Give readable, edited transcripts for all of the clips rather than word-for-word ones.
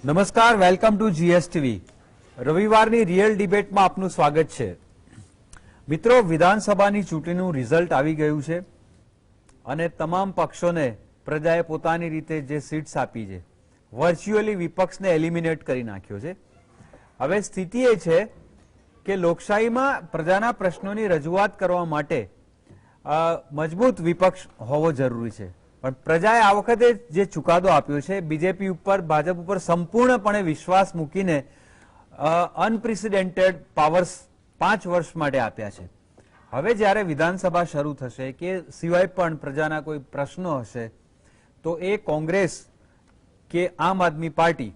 નમસ્કાર, welcome to GSTV. રવિવારની real ડિબેટમાં આપનું સ્વાગત છે. મિત્રો, વિધાનસભાની ચૂંટણીનું રિઝલ્ટ આવી ગયું છે અને તમામ પક્ષોને પ્રજાએ પોતાની રીતે જે સીટ્સ આપી છે, વર્ચ્યુઅલી વિપક્ષને એલિમિનેટ કરી નાખ્યો છે. હવે સ્થિતિ એ છે કે લોકશાહીમાં પ્રજાના પ્રશ્નોની રજૂઆત કરવા માટે મજબૂત વિપક્ષ હોવો જરૂરી છે. પણ પ્રજાએ આ વખતે જે ચુકાદો આપ્યો છે, બીજેપી ઉપર, ભાજપ ઉપર સંપૂર્ણપણે વિશ્વાસ મૂકીને અનપ્રેસિડેન્ટેડ પાવર્સ 5 વર્ષ માટે આપ્યા છે. હવે જ્યારે વિધાનસભા શરૂ થશે કે સિવાય પણ પ્રજાના કોઈ પ્રશ્નો હશે તો એ કોંગ્રેસ કે આમ આદમી પાર્ટી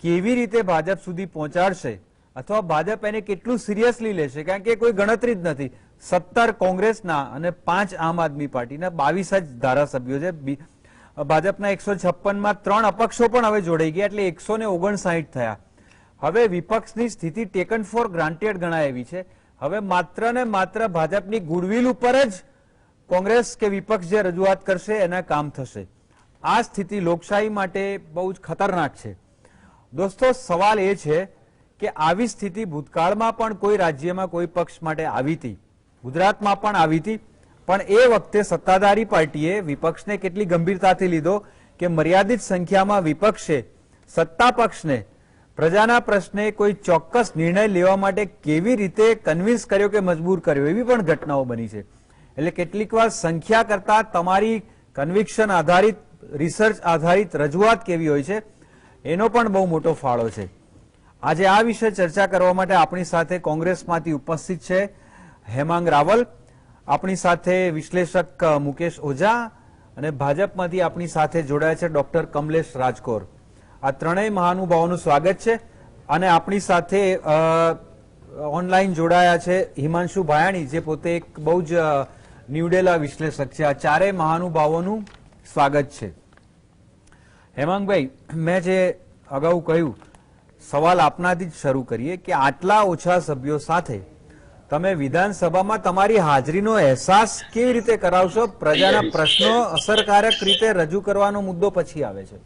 કેવી રીતે ભાજપ સુધી પહોંચાડશે અથવા ભાજપ એને કેટલું સિરિયસલી લેશે, કારણ કે કોઈ ગણતરી જ નથી. 17 કોંગ્રેસના અને 5 આમ આદમી પાર્ટીના 22 જ ધારાસભ્યો છે. ભાજપના 156માં 3 અપક્ષો પણ હવે જોડાઈ ગયા, એટલે 159 થયા. હવે વિપક્ષની સ્થિતિ ટેકન ફોર ગ્રાન્ટેડ ગણાય એવી છે. હવે માત્ર ને માત્ર ભાજપની ગુડવિલ ઉપર જ કોંગ્રેસ કે વિપક્ષ જે રજૂઆત કરશે એના કામ થશે. આ સ્થિતિ લોકશાહી માટે બહુ જ ખતરનાક છે. દોસ્તો, સવાલ એ છે કે આવી સ્થિતિ ભૂતકાળમાં પણ કોઈ રાજ્યમાં કોઈ પક્ષ માટે આવી હતી, ગુજરાતમાં પણ આવી હતી, પણ એ વખતે સત્તાધારી પાર્ટીએ વિપક્ષને કેટલી ગંભીરતાથી લીધો કે મર્યાદિત સંખ્યામાં વિપક્ષે સત્તા પક્ષને પ્રજાના પ્રશ્ને કોઈ ચોક્કસ નિર્ણય લેવા માટે કેવી રીતે કન્વિન્સ કર્યો કે મજબૂર કર્યો, એવી પણ ઘટનાઓ બની છે. એટલે કેટલીક વાર સંખ્યા કરતા તમારી કન્વિક્શન આધારિત, રિસર્ચ આધારિત રજૂઆત કેવી હોય છે એનો પણ બહુ મોટો ફાળો છે. આજે આ વિશે ચર્ચા કરવા માટે આપણી સાથે કોંગ્રેસમાંથી ઉપસ્થિત છે હેમાંગ રાવલ, આપણી સાથે વિશ્લેષક મુકેશ ઓઝા અને ભાજપમાંથી આપણી સાથે જોડાયા છે ડોક્ટર કમલેશ રાજકોર. આ ત્રણેય મહાનુભાવોનું સ્વાગત છે. અને આપણી સાથે ઓનલાઈન જોડાયા છે હિમાંશુ ભાયાણી, જે પોતે એક બહુ જ નીવડેલા વિશ્લેષક છે. આ ચારેય મહાનુભાવોનું સ્વાગત છે. હેમાંગભાઈ, મેં જે અગાઉ કહ્યું, સવાલ આપનાથી જ શરૂ કરીએ કે આટલા ઓછા સભ્યો સાથે તમે વિધાનસભામાં તમારી હાજરીનો અહેસાસ કેવી રીતે કરાવશો? પ્રજાના પ્રશ્નો અસરકારક રીતે રજૂ કરવાનો મુદ્દો પછી આવે છે.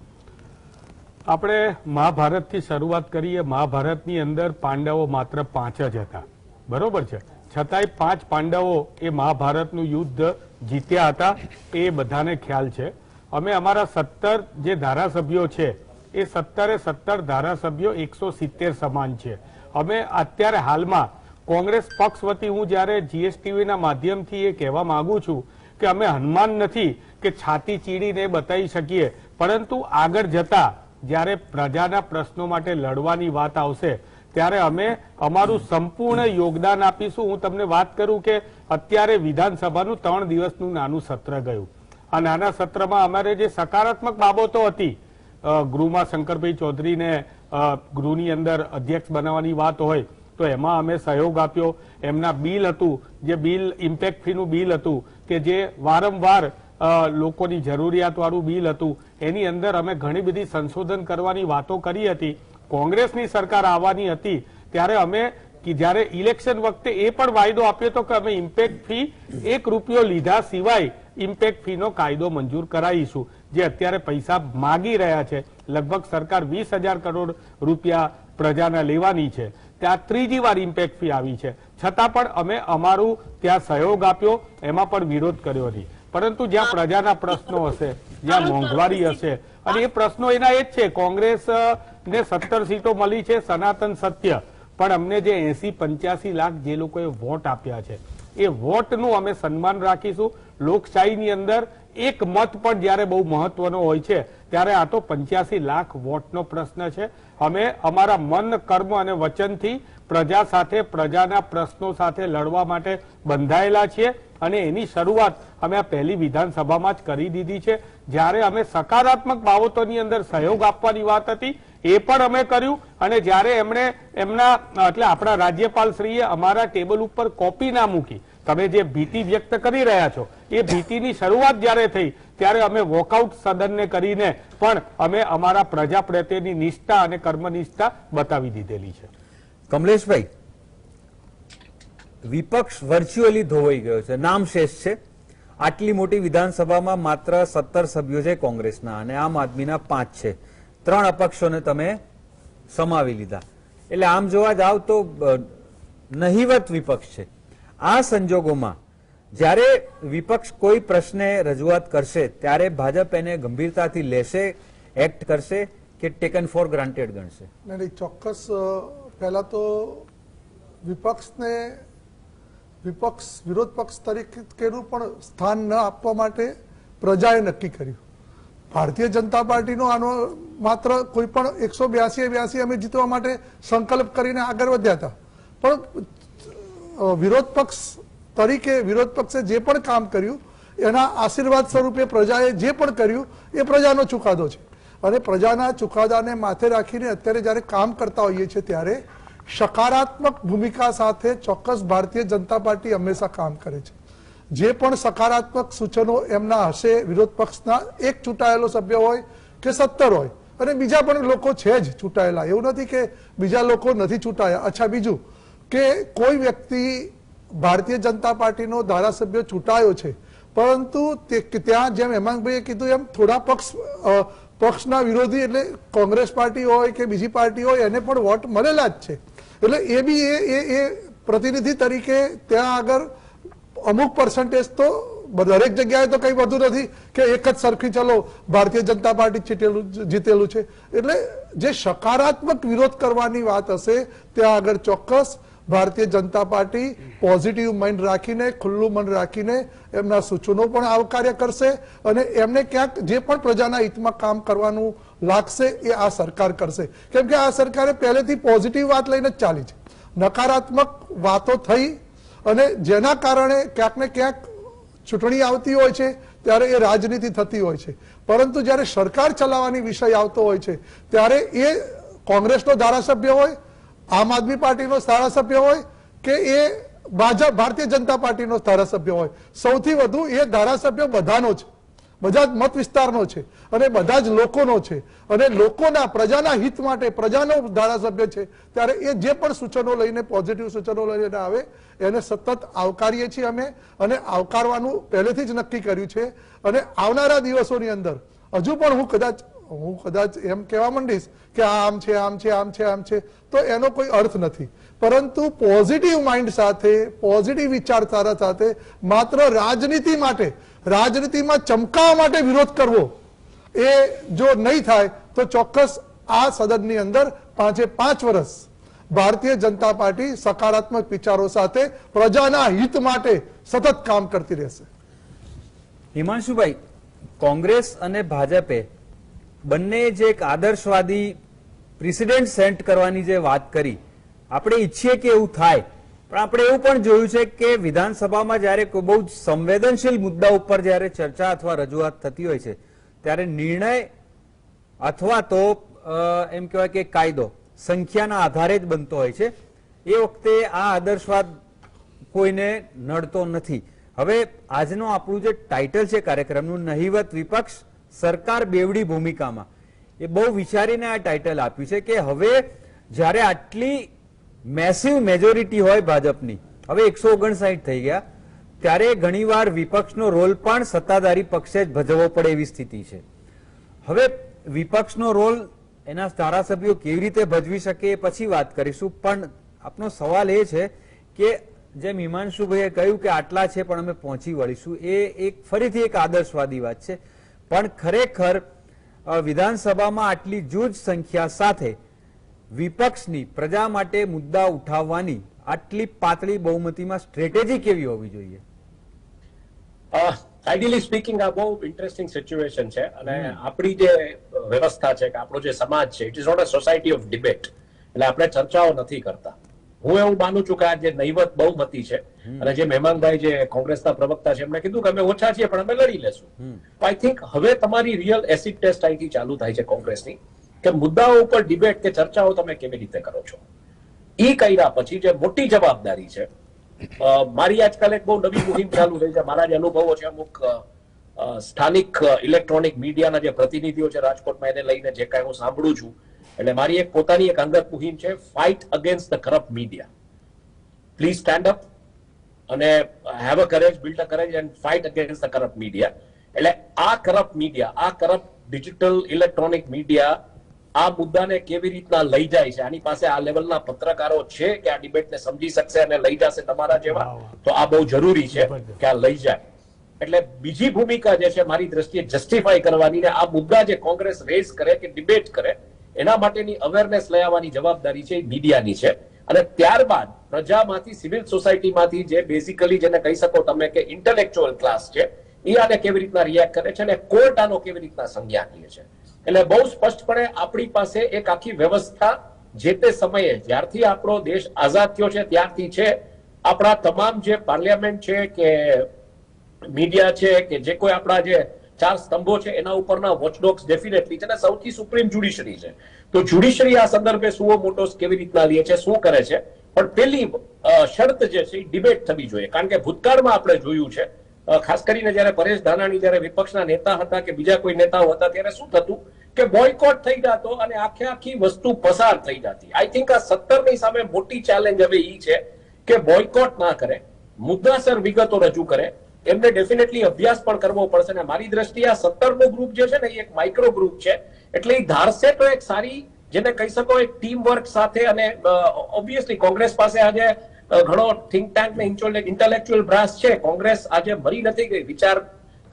આપણે મહાભારતથી શરૂઆત કરીએ. મહાભારતની અંદર પાંડવો માત્ર 5 જ હતા, બરોબર છે. છતાંય 5 પાંડવો એ મહાભારતનું યુદ્ધ જીત્યા હતા, એ બધાને ખ્યાલ છે. અમે અમારા 17 જે ધારાસભ્યો છે એ 17 ધારાસભ્યો 170 સમાન છે. અમે અત્યારે હાલમાં કોંગ્રેસ પક્ષ વતી હું જ્યારે જીએસટીવીના માધ્યમથી એ કહેવા માંગુ છું કે અમે હનુમાન નથી કે છાતી ચીડીને બતાવી શકીએ, પરંતુ આગળ જતા જ્યારે પ્રજાના પ્રશ્નો માટે લડવાની વાત આવશે ત્યારે અમે અમારું સંપૂર્ણ યોગદાન આપીશું. હું તમને વાત કરું કે અત્યારે વિધાનસભાનું 3 દિવસનું નાનું સત્ર ગયું. આ નાના સત્રમાં અમારે જે સકારાત્મક બાબતો હતી, ગૃહમાં શંકરભાઈ ચૌધરીને ગૃહની અંદર અધ્યક્ષ બનાવવાની વાત હોય તો એમાં અમે સહયોગ આપ્યો. એમના બિલ હતું, જે બિલ ઇમ્પેક્ટ ફીનું બિલ હતું કે જે વારંવાર લોકોની જરૂરિયાતવાળું બિલ હતું, એની અંદર અમે ઘણી બધી સંશોધન કરવાની વાતો કરી હતી. કોંગ્રેસની સરકાર આવવાની હતી ત્યારે અમે જ્યારે ઇલેક્શન વખતે એ પણ વાયદો આપ્યો હતો કે અમે ઇમ્પેક્ટ ફી 1 રૂપિયો લીધા સિવાય ઇમ્પેક્ટ ફીનો કાયદો મંજૂર કરાવીશું. જે અત્યારે પૈસા માગી રહ્યા છે, લગભગ સરકાર 20,000 કરોડ રૂપિયા પ્રજાના લેવાની છે. ત્યાં 3જી વાર ઇમ્પેક્ટ ફી આવી છે, છતાં પણ અમે અમારું ત્યાં સહયોગ આપ્યો, એમાં પણ વિરોધ કર્યો નહીં. પરંતુ જ્યાં પ્રજાના પ્રશ્નો હશે, જ્યાં મોંઘવારી હશે, અને એ પ્રશ્નો એના એ જ છે. કોંગ્રેસને 17 સીટો મળી છે, સનાતન સત્ય, પણ અમને જે 80-85 લાખ જે લોકોએ વોટ આપ્યા છે એ વોટનું અમે સન્માન રાખીશું. લોકશાહીની અંદર એક મત પણ જ્યારે બહુ મહત્વનો હોય છે ત્યારે આ તો 85 લાખ વોટનો પ્રશ્ન છે. અમે અમારા મન, કર્મ અને વચનથી પ્રજા સાથે, પ્રજાના પ્રશ્નો સાથે લડવા માટે બંધાયેલા છીએ અને એની શરૂઆત અમે આ પહેલી વિધાનસભામાં જ કરી દીધી છે. જ્યારે અમે સકારાત્મક બાબતોની અંદર સહયોગ આપવાની વાત હતી એ પણ અમે કર્યું, અને જ્યારે એમણે એમના એટલે આપણા રાજ્યપાલશ્રીએ અમારા ટેબલ ઉપર કોપી ના મૂકી, તમે જે ભીતિ વ્યક્ત કરી રહ્યા છો એ ભીતિની શરૂઆત જ્યારે થઈ ત્યારે અમે વોકઆઉટ સદનને કરીને પણ અમે અમારા પ્રજા પ્રત્યેની નિષ્ઠા અને કર્મનિષ્ઠા બતાવી દીધેલી છે. કમલેશભાઈ, વિપક્ષ વર્ચ્યુઅલી ધોવાઈ ગયો છે, નામ શેષ છે. આટલી મોટી વિધાનસભામાં માત્ર 17 સભ્યો છે કોંગ્રેસના અને આમ આદમીના 5 છે. 3 અપક્ષોને તમે સમાવી લીધા, એટલે આમ જોવા જાવ તો નહિવત વિપક્ષ છે. આ સંજોગોમાં જ્યારે વિપક્ષ કોઈ પ્રશ્ને રજૂઆત કરશે ત્યારે ભાજપ એને ગંભીરતાથી લેશે, એક્ટ કરશે કે ટેકન ફોર ગ્રાન્ટેડ ગણશે? નહીં, ચોક્કસ. પહેલા તો વિપક્ષને વિરોધ પક્ષ તરીકેનું પણ સ્થાન ન આપવા માટે પ્રજાએ નક્કી કર્યું. ભારતીય જનતા પાર્ટીનો આનો માત્ર કોઈ પણ 182 અમે જીતવા માટે સંકલ્પ કરીને આગળ વધ્યા હતા, પણ વિરોધ પક્ષ તરીકે વિરોધ પક્ષે જે પણ કામ કર્યું એના આશીર્વાદ સ્વરૂપે પ્રજાએ જે પણ કર્યું એ પ્રજાનો ચુકાદો છે. અને પ્રજાના ચુકાદાને માથે રાખીને અત્યારે જ્યારે કામ કરતા હોઈએ છીએ ત્યારે સકારાત્મક ભૂમિકા સાથે ચોક્કસ ભારતીય જનતા પાર્ટી હંમેશા કામ કરે છે. જે પણ સકારાત્મક સૂચનો એમના હશે, વિરોધ પક્ષના એક ચૂંટાયેલો સભ્ય હોય કે 17 હોય, અને બીજા પણ લોકો છે જ ચૂંટાયેલા, એવું નથી કે બીજા લોકો નથી ચૂંટાયા. અચ્છા, બીજું કે કોઈ વ્યક્તિ ભારતીય જનતા પાર્ટીનો ધારાસભ્ય ચૂંટાયો છે, પરંતુ ત્યાં જેમ હેમાંગભાઈએ કીધું એમ થોડા પક્ષના વિરોધી એટલે કોંગ્રેસ પાર્ટી હોય કે બીજી પાર્ટી હોય એને પણ વોટ મળેલા જ છે. એટલે એ બી એ પ્રતિનિધિ તરીકે ત્યાં આગળ અમુક પર્સન્ટેજ તો દરેક જગ્યાએ તો કઈ વધુ નથી કે એક જ સરખી ચલો ભારતીય જનતા પાર્ટી જીતેલું છે. એટલે જે સકારાત્મક વિરોધ કરવાની વાત હશે ત્યાં આગળ ચોક્કસ Bharatiya Janata party positive mind રાખીને, ખુલ્લું મન રાખીને એમના સૂચનો પણ આવકાર્ય કરશે અને એમને ક્યાંક જે પણ પ્રજાના હિતમાં કામ કરવાનું લાગશે એ આ સરકાર કરશે. કેમ કે આ સરકારે પહેલેથી પોઝિટિવ વાત લઈને જ ચાલી છે. નકારાત્મક વાતો થઈ અને જેના કારણે ક્યાંક ને ક્યાંક ચૂંટણી આવતી હોય છે ત્યારે એ રાજનીતિ થતી હોય છે, પરંતુ જ્યારે સરકાર ચલાવવાની વિષય આવતો હોય છે ત્યારે એ કોંગ્રેસનો ધારાસભ્ય હોય, આમ આદમી પાર્ટીનો ધારાસભ્ય હોય કે એ ભારતીય જનતા પાર્ટીનો ધારાસભ્ય હોય, સૌથી વધુ એ ધારાસભ્ય બધાનો છે, બધા જ મત વિસ્તારનો છે અને બધા જ લોકોનો છે અને લોકોના પ્રજાના હિત માટે પ્રજાનો ધારાસભ્ય છે. ત્યારે એ જે પણ સૂચનો લઈને, પોઝિટિવ સૂચનો લઈને આવે એને સતત આવકારીએ છીએ અમે, અને આવકારવાનું પહેલેથી જ નક્કી કર્યું છે. અને આવનારા દિવસોની અંદર હજુ પણ હું કદાચ એમ કહેવા માંડીશ કે આમ છે, આમ છે, આમ છે, આમ છે, તો એનો કોઈ અર્થ નથી. પરંતુ પોઝિટિવ માઇન્ડ સાથે, પોઝિટિવ વિચારધારા સાથે માત્ર રાજનીતિ માટે, રાજનીતિમાં ચમકાવવા માટે વિરોધ કરવો એ જો નહીં થાય તો ચોક્કસ આ સદનની અંદર 5 વર્ષ ભારતીય જનતા પાર્ટી સકારાત્મક વિચારો સાથે પ્રજાના હિત માટે સતત કામ કરતી રહેશે. હિમાંશુભાઈ, કોંગ્રેસ અને ભાજપે બંને જે એક આદર્શવાદી પ્રેસિડેન્ટ સેટ કરવાની જે વાત કરી, આપણે ઈચ્છીએ કે એવું થાય, પણ આપણે એવું પણ જોયું છે કે વિધાનસભામાં જ્યારે કોઈ બહુ સંવેદનશીલ મુદ્દા ઉપર જ્યારે ચર્ચા અથવા રજૂઆત થતી હોય છે ત્યારે નિર્ણય અથવા તો એમ કહેવાય કે કાયદો સંખ્યાના આધારે જ બનતો હોય છે. એ વખતે આ આદર્શવાદ કોઈને નડતો નથી. હવે આજનો આપણું જે ટાઇટલ છે કાર્યક્રમનું, નહિવત વિપક્ષ સરકાર બેવડી ભૂમિકામાં, એ બહુ વિચારીને આ ટાઇટલ આપ્યું છે કે હવે જ્યારે આટલી મેસિવ મેજોરિટી હોય ભાજપની, હવે 159 થઈ ગયા, ત્યારે ઘણીવાર વિપક્ષનો રોલ પણ સત્તાધારી પક્ષે જ ભજવવો પડે એવી સ્થિતિ છે. હવે વિપક્ષનો રોલ એના ધારાસભ્યો કેવી રીતે ભજવી શકે એ પછી વાત કરીશું, પણ આપનો સવાલ એ છે કે જેમ હિમાંશુભાઈએ કહ્યું કે આટલા છે પણ અમે પહોંચી વળીશું, એ એક ફરીથી એક આદર્શવાદી વાત છે. પણ ખરેખર વિધાનસભામાં આટલી જૂજ સંખ્યા સાથે વિપક્ષની પ્રજા માટે મુદ્દા ઉઠાવવાની આટલી પાતળી બહુમતીમાં સ્ટ્રેટેજી કેવી હોવી જોઈએ? આઈડિયલી સ્પીકિંગ આ બહુ ઇન્ટરેસ્ટિંગ સિચ્યુએશન છે અને આપણી જે વ્યવસ્થા છે કે આપણો જે સમાજ છે, it is not a society of debate. એટલે આપણે ચર્ચાઓ નથી કરતા. હું એવું માનું છું કે આ જે નહિવત બહુમતી છે અને જે મહેમાનભાઈ જે કોંગ્રેસના પ્રવક્તા છે એમણે કીધું કે અમે ઓછા છીએ પણ અમે લડી લેશું. આઈ થિંક હવે તમારી રિયલ એસિડ ટેસ્ટ અહીંથી ચાલુ થાય છે કોંગ્રેસની, કે મુદ્દાઓ ઉપર ડિબેટ કે ચર્ચાઓ તમે કેવી રીતે કરો છો. એ કર્યા પછી જે મોટી જવાબદારી છે, મારી આજકાલ એક બહુ નવી મુહિમ ચાલુ થઈ છે, મારા જે અનુભવો છે અમુક સ્થાનિક ઇલેક્ટ્રોનિક મીડિયાના જે પ્રતિનિધિઓ છે રાજકોટમાં, એને લઈને જે કાંઈ હું સાંભળું છું, એટલે મારી એક પોતાની એક અંગત મુહિમ છે, fight against the corrupt media. Please stand up અને have a courage, build a courage and fight against the corrupt media. એટલે આ કરપ્ટ મીડિયા, આ કરપ્ટ ડિજિટલ ઇલેક્ટ્રોનિક મીડિયા આ મુદ્દાને કેવી રીતના લઈ જાય છે, આની પાસે આ લેવલના પત્રકારો છે કે આ ડિબેટને સમજી શકશે અને લઈ જશે તમારા જેવા, તો આ બહુ જરૂરી છે કે આ લઈ જાય. એટલે બીજી ભૂમિકા જે છે મારી દ્રષ્ટિએ જસ્ટિફાઈ કરવાની ને આ મુદ્દા જે કોંગ્રેસ રેઝ કરે કે ડિબેટ કરે એના માટેની અવેરનેસ લઈ આવવાની જવાબદારી છે એ મીડિયાની છે. અને ત્યારબાદ પ્રજામાંથી, સિવિલ સોસાયટીમાંથી જે બેઝિકલી જેને કહી શકો તમે કે ઇન્ટેલેક્ચ્યુઅલ ક્લાસ છે એ આને કેવી રીતના રિએક્ટ કરે છે અને કોર્ટ આનો કેવી રીતના સંજ્ઞાન લે છે. એટલે બહુ સ્પષ્ટપણે આપણી પાસે એક આખી વ્યવસ્થા જે તે સમયે જ્યારથી આપણો દેશ આઝાદ થયો છે ત્યારથી છે. આપણા તમામ જે પાર્લિયામેન્ટ છે કે મીડિયા છે કે જે કોઈ આપણા જે 4 સ્તંભો છે એના ઉપરના વોચડોગ્સ ડેફિનેટલી છે અને સૌથી સુપ્રીમ જ્યુડિશરી છે. તો જ્યુડિશરી આ સંદર્ભે સુઓ મોટોસ કેવી રીતના લે છે, શું કરે છે, પણ પેલી શરત જે છે એ ડિબેટ થવી જોઈએ. કારણ કે ભૂતકાળમાં આપણે જોયું છે, ખાસ કરીને જયારે પરેશ ધાનાણી જયારે વિપક્ષના નેતા હતા કે બીજા કોઈ નેતાઓ હતા ત્યારે શું થતું કે બોયકોટ થઈ જતો અને આખી વસ્તુ પસાર થઈ જતી. આઈ થિંક આ 17ની સામે મોટી ચેલેન્જ હવે એ છે કે બોયકોટ ના કરે, મુદ્દાસર વિગતો રજૂ કરે. એમને ડેફિનેટલી અભ્યાસ પણ કરવો પડશે. અને મારી દ્રષ્ટિએ આ 17નું ગ્રુપ જે છે ને એ એક માઇક્રો ગ્રુપ છે, એટલે એ ધારશે તો એક સારી જેને કહી શકો એક ટીમ વર્ક સાથે. અને ઓબ્વિયસલી કોંગ્રેસ પાસે આજે ઘણો થિંક ટેન્ક ને ઇન્ટેલેક્ચ્યુઅલ બ્રાસ છે. કોંગ્રેસ આજે મરી નથી ગઈ વિચાર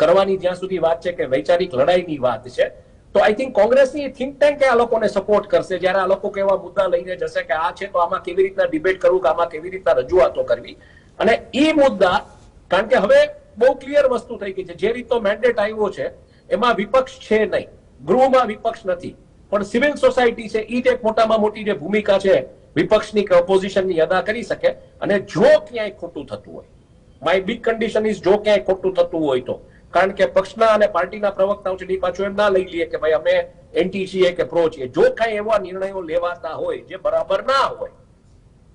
કરવાની, જ્યાં સુધી વાત છે કે વૈચારિક લડાઈની વાત છે. તો આઈ થિંક કોંગ્રેસની થિંક ટેન્ક આ લોકોને સપોર્ટ કરશે જ્યારે આ લોકો કેવા મુદ્દા લઈને જશે કે આ છે તો આમાં કેવી રીતના ડિબેટ કરવું કે આમાં કેવી રીતના રજૂઆતો કરવી. અને એ મુદ્દા, કારણ કે હવે બહુ ક્લિયર વસ્તુ થઈ ગઈ છે, જે રીતનો મેન્ડેટ આવ્યો છે એમાં વિપક્ષ છે નહીં, ગૃહમાં વિપક્ષ નથી, પણ સિવિલ સોસાયટી છે એ જ એક મોટામાં મોટી જે ભૂમિકા છે વિપક્ષની કે ઓપોઝિશનની અદા કરી શકે. અને જો ક્યાંય ખોટું થતું હોય, માય બિગ કન્ડિશન ઇઝ જો ક્યાંય ખોટું થતું હોય તો, કારણ કે પક્ષના અને પાર્ટીના પ્રવક્તાઓ છે પાછું એમ ના લઈ લઈએ કે ભાઈ અમે એન્ટી છીએ કે પ્રો છીએ. જો કઈ એવા નિર્ણયો લેવાતા હોય જે બરાબર ના હોય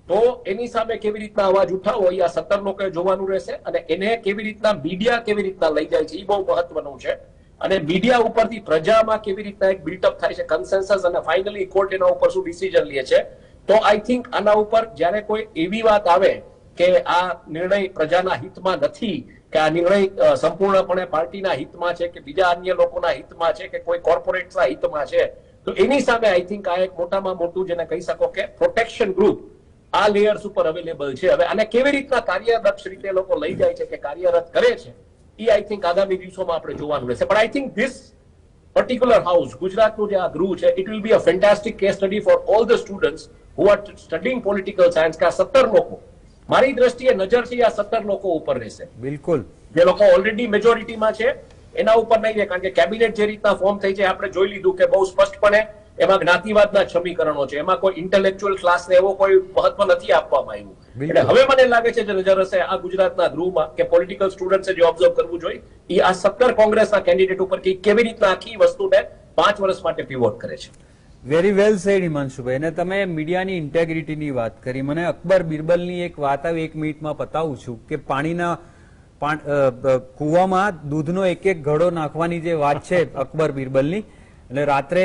તો એની સામે કેવી રીતના અવાજ ઉઠાવો એ આ 17 લોકોએ જોવાનું રહેશે. અને એને કેવી રીતના મીડિયા કેવી રીતના લઈ જાય છે એ બહુ મહત્વનું છે. અને મીડિયા ઉપરથી પ્રજામાં કેવી રીતના એક બિલ્ટઅપ થાય છે કન્સેન્સસ, અને ફાઇનલી કોર્ટ એના ઉપર શું ડિસિઝન લે છે. તો આઈ થિંક આના ઉપર જ્યારે કોઈ એવી વાત આવે કે આ નિર્ણય પ્રજાના હિતમાં નથી, કે આ નિર્ણય સંપૂર્ણપણે પાર્ટીના હિતમાં છે કે બીજા અન્ય લોકોના હિતમાં છે કે કોઈ કોર્પોરેટ્સના હિતમાં છે, તો એની સામે આઈ થિંક આ એક મોટામાં મોટું જેને કહી શકો કે પ્રોટેક્શન ગ્રુપ આ લેયર્સ ઉપર અવેલેબલ છે. હવે આને કેવી રીતના કાર્યદક્ષ રીતે લોકો લઈ જાય છે કે કાર્યરત કરે છે એ આઈ થિંક આગામી દિવસોમાં આપણે જોવાનું રહેશે. પણ I think this particular house, ગુજરાતનું જે આ ગૃહ છે, it will be a fantastic case study for all the students who are studying political science. કે આ 17 લોકો, મારી દ્રષ્ટિએ નજર છે આ 17 લોકો ઉપર રહેશે. બિલકુલ, જે લોકો ઓલરેડી મેજોરિટીમાં છે એના ઉપર નહીં રહે. કારણ કે કેબિનેટ જે રીતના ફોર્મ થઈ છે આપણે જોઈ લીધું કે બહુ સ્પષ્ટપણે એમાં જ્ઞાતિવાદના સમીકરણો છે, એમાં કોઈ ઇન્ટેલેક્ચ્યુઅલ ક્લાસને એવો કોઈ મહત્વ નથી આપવામાં આવ્યું. એટલે હવે મને લાગે છે જે નજર હશે આ ગુજરાતના ગૃહમાં કે પોલિટિકલ સ્ટુડન્ટ્સે જે ઓબ્ઝર્વ કરવું જોઈએ એ આ 17 કોંગ્રેસના કેન્ડિડેટ ઉપર કે કેવી રીતના આખી વસ્તુને 5 વર્ષ માટે પીવોટ કરે છે. વેરી વેલ સેડ હિમાંશુભાઈ. અને તમે મીડિયાની ઇન્ટેગ્રિટીની વાત કરી, મને અકબર બિરબલની એક વાત આવી, 1 મિનિટમાં પતાવું છું કે પાણીના કુવામાં દૂધનો એક ઘડો નાખવાની જે વાત છે અકબર બિરબલની, એટલે રાત્રે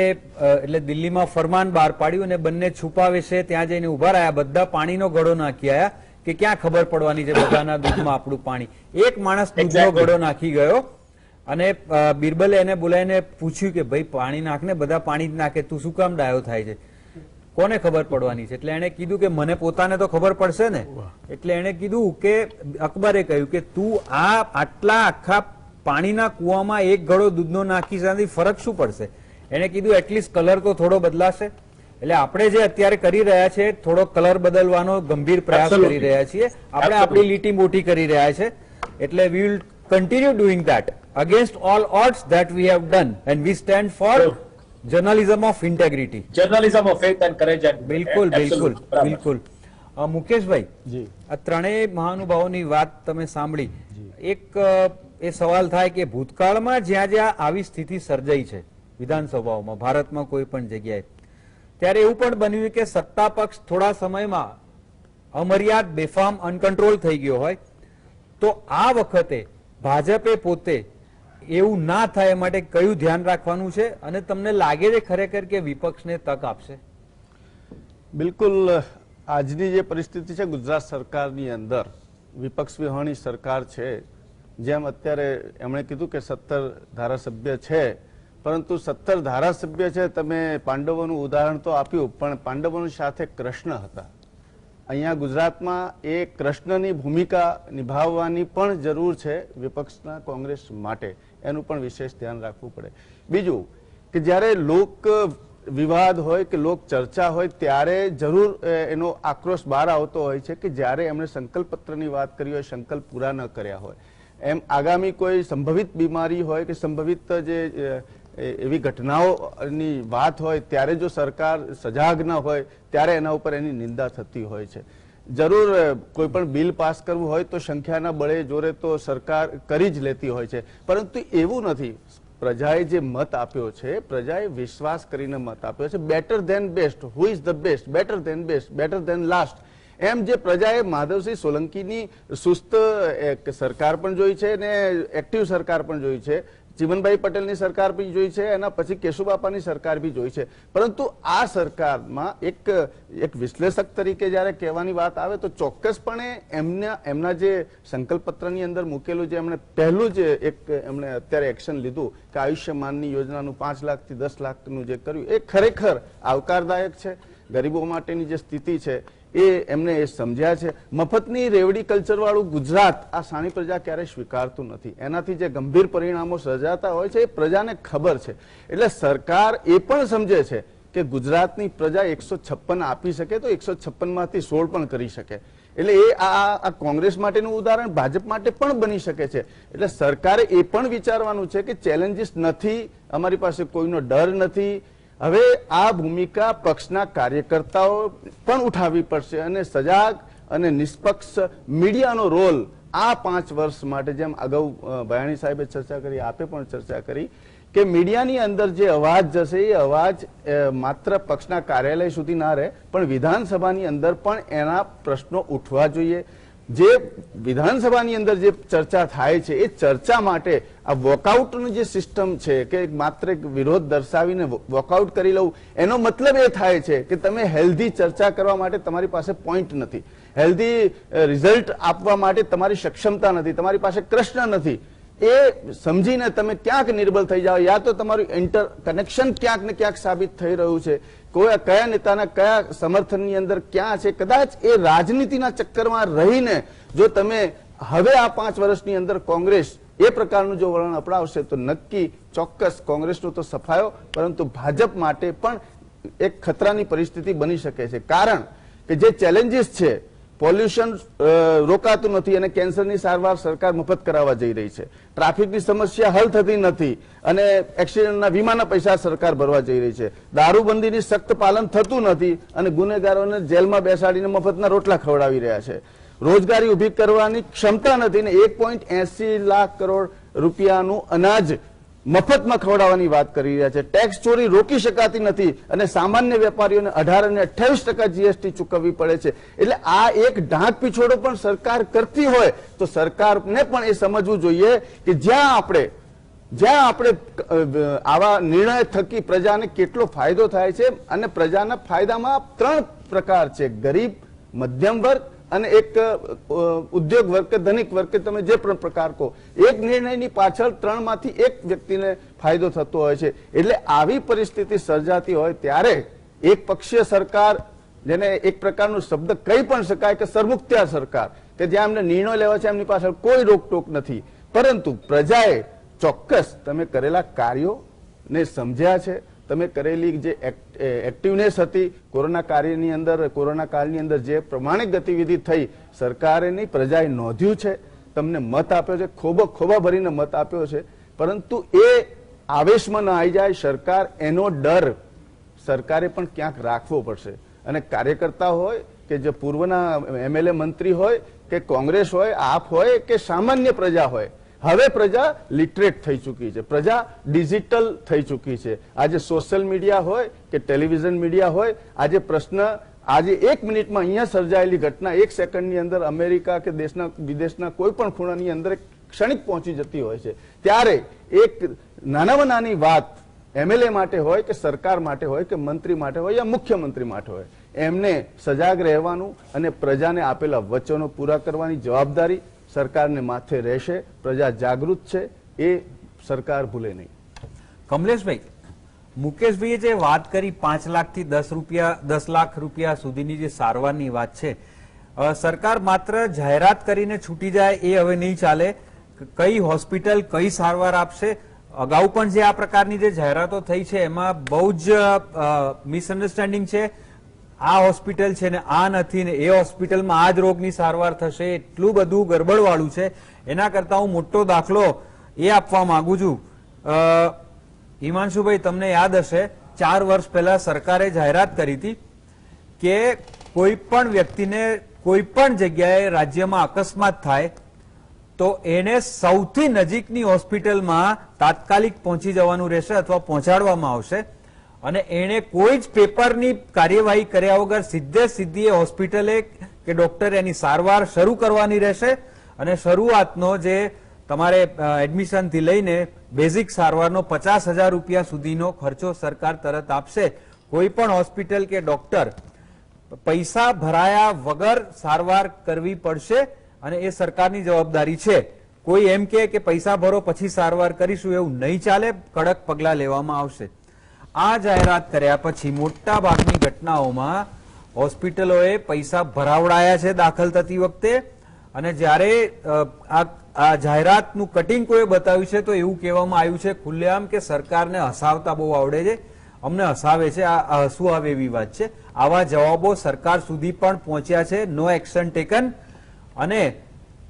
એટલે દિલ્હીમાં ફરમાન બહાર પાડ્યું અને બંને છુપાવે છે ત્યાં જઈને ઉભા રહ્યા, બધા પાણીનો ઘડો નાખી આવ્યા કે ક્યાં ખબર પડવાની છે બધાના દૂધમાં આપણું પાણી. એક માણસ દૂધનો ઘડો નાખી ગયો અને બિરબલે એને બોલાવીને પૂછ્યું કે ભાઈ પાણી નાખને, બધા પાણી જ નાખે, તું શું કામ ડાયો થાય છે, કોને ખબર પડવાની છે? એટલે એને કીધું કે મને પોતાને તો ખબર પડશે ને. એટલે એને કીધું કે અકબરે કહ્યું કે તું આટલા આખા પાણીના કુવામાં એક ઘડો દૂધનો નાખી ત્યાંથી ફરક શું પડશે? એને કીધું એટલીસ્ટ કલર તો થોડો બદલાશે. એટલે આપણે જે અત્યારે કરી રહ્યા છે થોડો કલર બદલવાનો ગંભીર પ્રયાસ કરી રહ્યા છીએ, આપણે આપણી લીટી મોટી કરી રહ્યા છે. એટલે we will continue doing that against all odds that we have done, and we stand for journalism of integrity, journalism of faith and courage. બિલકુલ બિલકુલ બિલકુલ. મુકેશભાઈ, આ ત્રણેય મહાનુભાવોની વાત તમે સાંભળી, એક એ સવાલ થાય કે ભૂતકાળમાં જ્યાં જ્યાં આવી સ્થિતિ સર્જાઈ છે વિધાનસભાઓમાં ભારતમાં કોઈ પણ જગ્યાએ, ત્યારે એવું પણ બન્યું કે સત્તા પક્ષ થોડા સમયમાં અમર્યાદ બેફામ અનકંટ્રોલ થઈ ગયો હોય, તો આ વખતે ભાજપે પોતે એવું ના થાય માટે કયું ધ્યાન રાખવાનું છે અને તમને લાગે છે ખરેખર કે વિપક્ષને તક આપશે? બિલકુલ, આજની જે પરિસ્થિતિ છે ગુજરાત સરકારની અંદર વિપક્ષ વિહોણી સરકાર છે, જેમ અત્યારે એમણે કીધું કે 17 ધારાસભ્ય છે પરંતુ 17 ધારાસભ્ય છે, તમે પાંડવોનું ઉદાહરણ તો આપ્યું, પણ પાંડવોની સાથે કૃષ્ણ હતા. અહીંયા ગુજરાતમાં એ કૃષ્ણની ભૂમિકા નિભાવવાની પણ જરૂર છે વિપક્ષના કોંગ્રેસ માટે. એનું પણ વિશેષ ધ્યાન રાખવું પડે. બીજું કે જ્યારે લોક વિવાદ હોય કે લોક ચર્ચા હોય ત્યારે જરૂર એનો આક્રોશ બહાર આવતો હોય છે કે જ્યારે એમણે સંકલ્પ પત્રની વાત કરી હોય, સંકલ્પ પૂરા ન કર્યા હોય. એમ આગામી કોઈ સંભવિત બીમારી હોય કે સંભવિત જે એવી ઘટનાઓની વાત હોય ત્યારે જો સરકાર સજાગ ન હોય ત્યારે એના ઉપર એની નિંદા થતી હોય છે. જરૂર કોઈ પણ બિલ પાસ કરવું હોય તો સંખ્યાના બળે જોરે તો સરકાર કરી જ લેતી હોય છે, પરંતુ એવું નથી. પ્રજાએ જે મત આપ્યો છે, પ્રજાએ વિશ્વાસ કરીને મત આપ્યો છે. Better than best, who is the best, better than best, better than last. એમ જે પ્રજાએ માધવસિંહ સોલંકીની સુસ્ત સરકાર પણ જોઈ છે ને એક્ટિવ સરકાર પણ જોઈ છે, ચીમનભાઈ પટેલની સરકાર બી જોઈ છે, એના પછી કેશુબાપાની સરકાર બી જોઈ છે. પરંતુ આ સરકારમાં એક વિશ્લેષક તરીકે જ્યારે કહેવાની વાત આવે તો ચોક્કસપણે એમના જે સંકલ્પ પત્રની અંદર મૂકેલું જે એમણે પહેલું જ એમણે અત્યારે એક્શન લીધું કે આયુષ્યમાનની યોજનાનું 5 લાખથી 10 લાખનું જે કર્યું એ ખરેખર આવકારદાયક છે. ગરીબો માટેની જે સ્થિતિ છે એ એમને એ સમજ્યા છે. મફતની રેવડી કલ્ચર વાળું ગુજરાત આ સાણી પ્રજા ક્યારેય સ્વીકારતું નથી. એનાથી જે ગંભીર પરિણામો સર્જાતા હોય છે એ પ્રજાને ખબર છે. એટલે સરકાર એ પણ સમજે છે કે ગુજરાતની પ્રજા 156 આપી શકે તો 156 માંથી 16 પણ કરી શકે. એટલે એ આ કોંગ્રેસ માટેનું ઉદાહરણ ભાજપ માટે પણ બની શકે છે. એટલે સરકારે એ પણ વિચારવાનું છે કે ચેલેન્જીસ નથી, અમારી પાસે કોઈનો ડર નથી. હવે આ ભૂમિકા પક્ષના કાર્યકર્તાઓ પણ ઉઠાવવી પડશે અને સજાગ અને નિષ્પક્ષ મીડિયાનો રોલ આ 5 વર્ષ માટે, જેમ અગાઉ ભયાણી સાહેબે ચર્ચા કરી, આપે પણ ચર્ચા કરી કે મીડિયાની અંદર જે અવાજ જશે એ અવાજ માત્ર પક્ષના કાર્યાલય સુધી ના રહે પણ વિધાનસભાની અંદર પણ એના પ્રશ્નો ઉઠવા જોઈએ. જે વિધાનસભાની અંદર જે ચર્ચા થાય છે એ ચર્ચા માટે આ વોકઆઉટની જે સિસ્ટમ છે કે માત્ર એક વિરોધ દર્શાવીને વોકઆઉટ કરી લઉં, એનો મતલબ એ થાય છે કે તમે હેલ્ધી ચર્ચા કરવા માટે તમારી પાસે પોઈન્ટ નથી, હેલ્ધી રિઝલ્ટ આપવા માટે તમારી સક્ષમતા નથી, તમારી પાસે કૃષ્ણ નથી. એ સમજીને તમે ક્યાંક નિર્બળ થઈ જાઓ, યા તો તમારું ઇન્ટર કનેક્શન ક્યાંક ને ક્યાંક સાબિત થઈ રહ્યું છે, કોઈ કયા નેતાના કયા સમર્થનની અંદર ક્યાં છે. કદાચ એ રાજનીતિના ચક્કરમાં રહીને જો તમે હવે આ 5 વર્ષની અંદર કોંગ્રેસ એ પ્રકારનું જો વલણ અપનાવશે તો નક્કી ચોક્કસ કોંગ્રેસનો તો સફાયો, પરંતુ ભાજપ માટે પણ એક ખતરાની પરિસ્થિતિ બની શકે છે. કારણ કે જે ચેલેન્જીસ છે, પોલ્યુશન રોકાતું નથી અને કેન્સરની સારવાર સરકાર મફત કરાવવા જઈ રહી છે, ટ્રાફિકની સમસ્યા હલ થતી નથી અને એક્સિડન્ટના વીમાના પૈસા સરકાર ભરવા જઈ રહી છે, દારૂબંધીની સખ્ત પાલન થતું નથી અને ગુનેગારોને જેલમાં બેસાડીને મફતના રોટલા ખવડાવી રહ્યા છે, રોજગારી ઉભી કરવાની ક્ષમતા નથી ને 1.80 લાખ કરોડ રૂપિયાનું અનાજ મફતમાં ખવડાવવાની વાત કરી રહ્યા છે, ટેક્સ ચોરી રોકી શકાતી નથી અને સામાન્ય વેપારીઓને 18 અને 28% જીએસટી ચૂકવવી પડે છે. એટલે આ એક ઢાંક પીછોડો પણ સરકાર કરતી હોય તો સરકારને પણ એ સમજવું જોઈએ કે જ્યાં આપણે આવા નિર્ણય થકી પ્રજાને કેટલો ફાયદો થાય છે અને પ્રજાના ફાયદામાં 3 પ્રકાર છે, ગરીબ, મધ્યમ વર્ગ અને એક ઉદ્યોગ વર્ગ કે ધનિક વર્ગ કે તમે જે પણ પ્રકાર કહો. એક નિર્ણયની પાછળ 3 માંથી એક વ્યક્તિને ફાયદો થતો હોય છે. એટલે આવી પરિસ્થિતિ સર્જાતી હોય ત્યારે એક પક્ષીય સરકાર, જેને એક પ્રકારનું શબ્દ કહી પણ શકાય કે સરમુખત્યાર સરકાર, કે જ્યાં એમને નિર્ણય લેવા છે એમની પાછળ કોઈ રોકટોક નથી, પરંતુ પ્રજાએ ચોક્કસ તમે કરેલા કાર્યોને સમજ્યા છે, તમે કરેલી જે એક્ટિવનેસ હતી કોરોના કાર્યની અંદર, કોરોના કાળની અંદર જે પ્રમાણિક ગતિવિધિ થઈ સરકારેની પ્રજાએ નોંધ્યું છે, તમને મત આપ્યો છે, ખોબા ભરીને મત આપ્યો છે, પરંતુ એ આવેશમાં ન આવી જાય સરકાર, એનો ડર સરકારે પણ ક્યાંક રાખવો પડશે. અને કાર્યકર્તા હોય કે જે પૂર્વના એમએલએ મંત્રી હોય કે કોંગ્રેસ હોય, આપ હોય કે સામાન્ય પ્રજા હોય, હવે પ્રજા લિટરેટ થઈ ચૂકી છે, પ્રજા ડિજિટલ થઈ ચૂકી છે. આજે સોશિયલ મીડિયા હોય કે ટેલિવિઝન મીડિયા હોય, આજે પ્રશ્ન આજે 1 મિનિટમાં અહીંયા સર્જાયેલી ઘટના 1 સેકન્ડની અંદર અમેરિકા કે દેશના વિદેશના કોઈ પણ ખૂણાની અંદર ક્ષણિક પહોંચી જતી હોય છે. ત્યારે એક નાનામાં નાની વાત એમએલએ માટે હોય કે સરકાર માટે હોય કે મંત્રી માટે હોય યા મુખ્યમંત્રી માટે હોય, એમને સજાગ રહેવાનું અને પ્રજાને આપેલા વચનો પૂરા કરવાની જવાબદારી સરકારને માથે રહેશે. પ્રજા જાગૃત છે, એ સરકાર ભૂલે નહીં. કમલેશભાઈ, મુકેશભાઈએ જે વાત કરી 5 લાખથી 10 લાખ રૂપિયા સુધીની જે સારવારની વાત છે, સરકાર માત્ર જાહેરાત કરીને છૂટી જાય એ હવે નહીં ચાલે. કઈ હોસ્પિટલ કઈ સારવાર આપશે, અગાઉ પણ જે આ પ્રકારની જે જાહેરાતો થઈ છે એમાં બહુ જ મિસઅન્ડરસ્ટેન્ડિંગ છે. આ હોસ્પિટલ છે ને આ નથી ને એ હોસ્પિટલમાં આ જ રોગની સારવાર થશે, એટલું બધું ગરબડવાળું છે. એના કરતા હું મોટો દાખલો એ આપવા માંગુ છું. હિમાંશુભાઈ, તમને યાદ હશે 4 વર્ષ પહેલા સરકારે જાહેરાત કરી હતી કે કોઈ પણ વ્યક્તિને કોઈ પણ જગ્યાએ રાજ્યમાં અકસ્માત થાય તો એને સૌથી નજીકની હોસ્પિટલમાં તાત્કાલિક પહોંચી જવાનું રહેશે અથવા પહોંચાડવામાં આવશે અને એને કોઈ જ પેપરની કાર્યવાહી કર્યા વગર સીધી એ હોસ્પિટલે કે ડોક્ટરે એની સારવાર શરૂ કરવાની રહેશે અને શરૂઆતનો જે તમારે એડમિશનથી લઈને બેઝિક સારવારનો 50,000 રૂપિયા સુધીનો ખર્ચો સરકાર તરત આપશે. કોઈ પણ હોસ્પિટલ કે ડોક્ટર પૈસા ભરાયા વગર સારવાર કરવી પડશે અને એ સરકારની જવાબદારી છે. કોઈ એમ કે પૈસા ભરો પછી સારવાર કરીશું એવું નહીં ચાલે, કડક પગલા લેવામાં આવશે. આ જાહેરાત કર્યા પછી મોટા ભાગની ઘટનાઓમાં હોસ્પિટલોએ પૈસા ભરાવડાયા છે દાખલ થતી વખતે, અને જ્યારે આ જાહેરાતનું કટિંગ કોઈ બતાવ્યું છે તો એવું કહેવામાં આવ્યું છે ખુલ્લેઆમ કે સરકારને હસાવતા બહુ આવડે છે, અમને હસાવે છે, આ હસવું આવે એવી વાત છે. આવા જવાબો સરકાર સુધી પણ પહોંચ્યા છે, નો એક્શન ટેકન, અને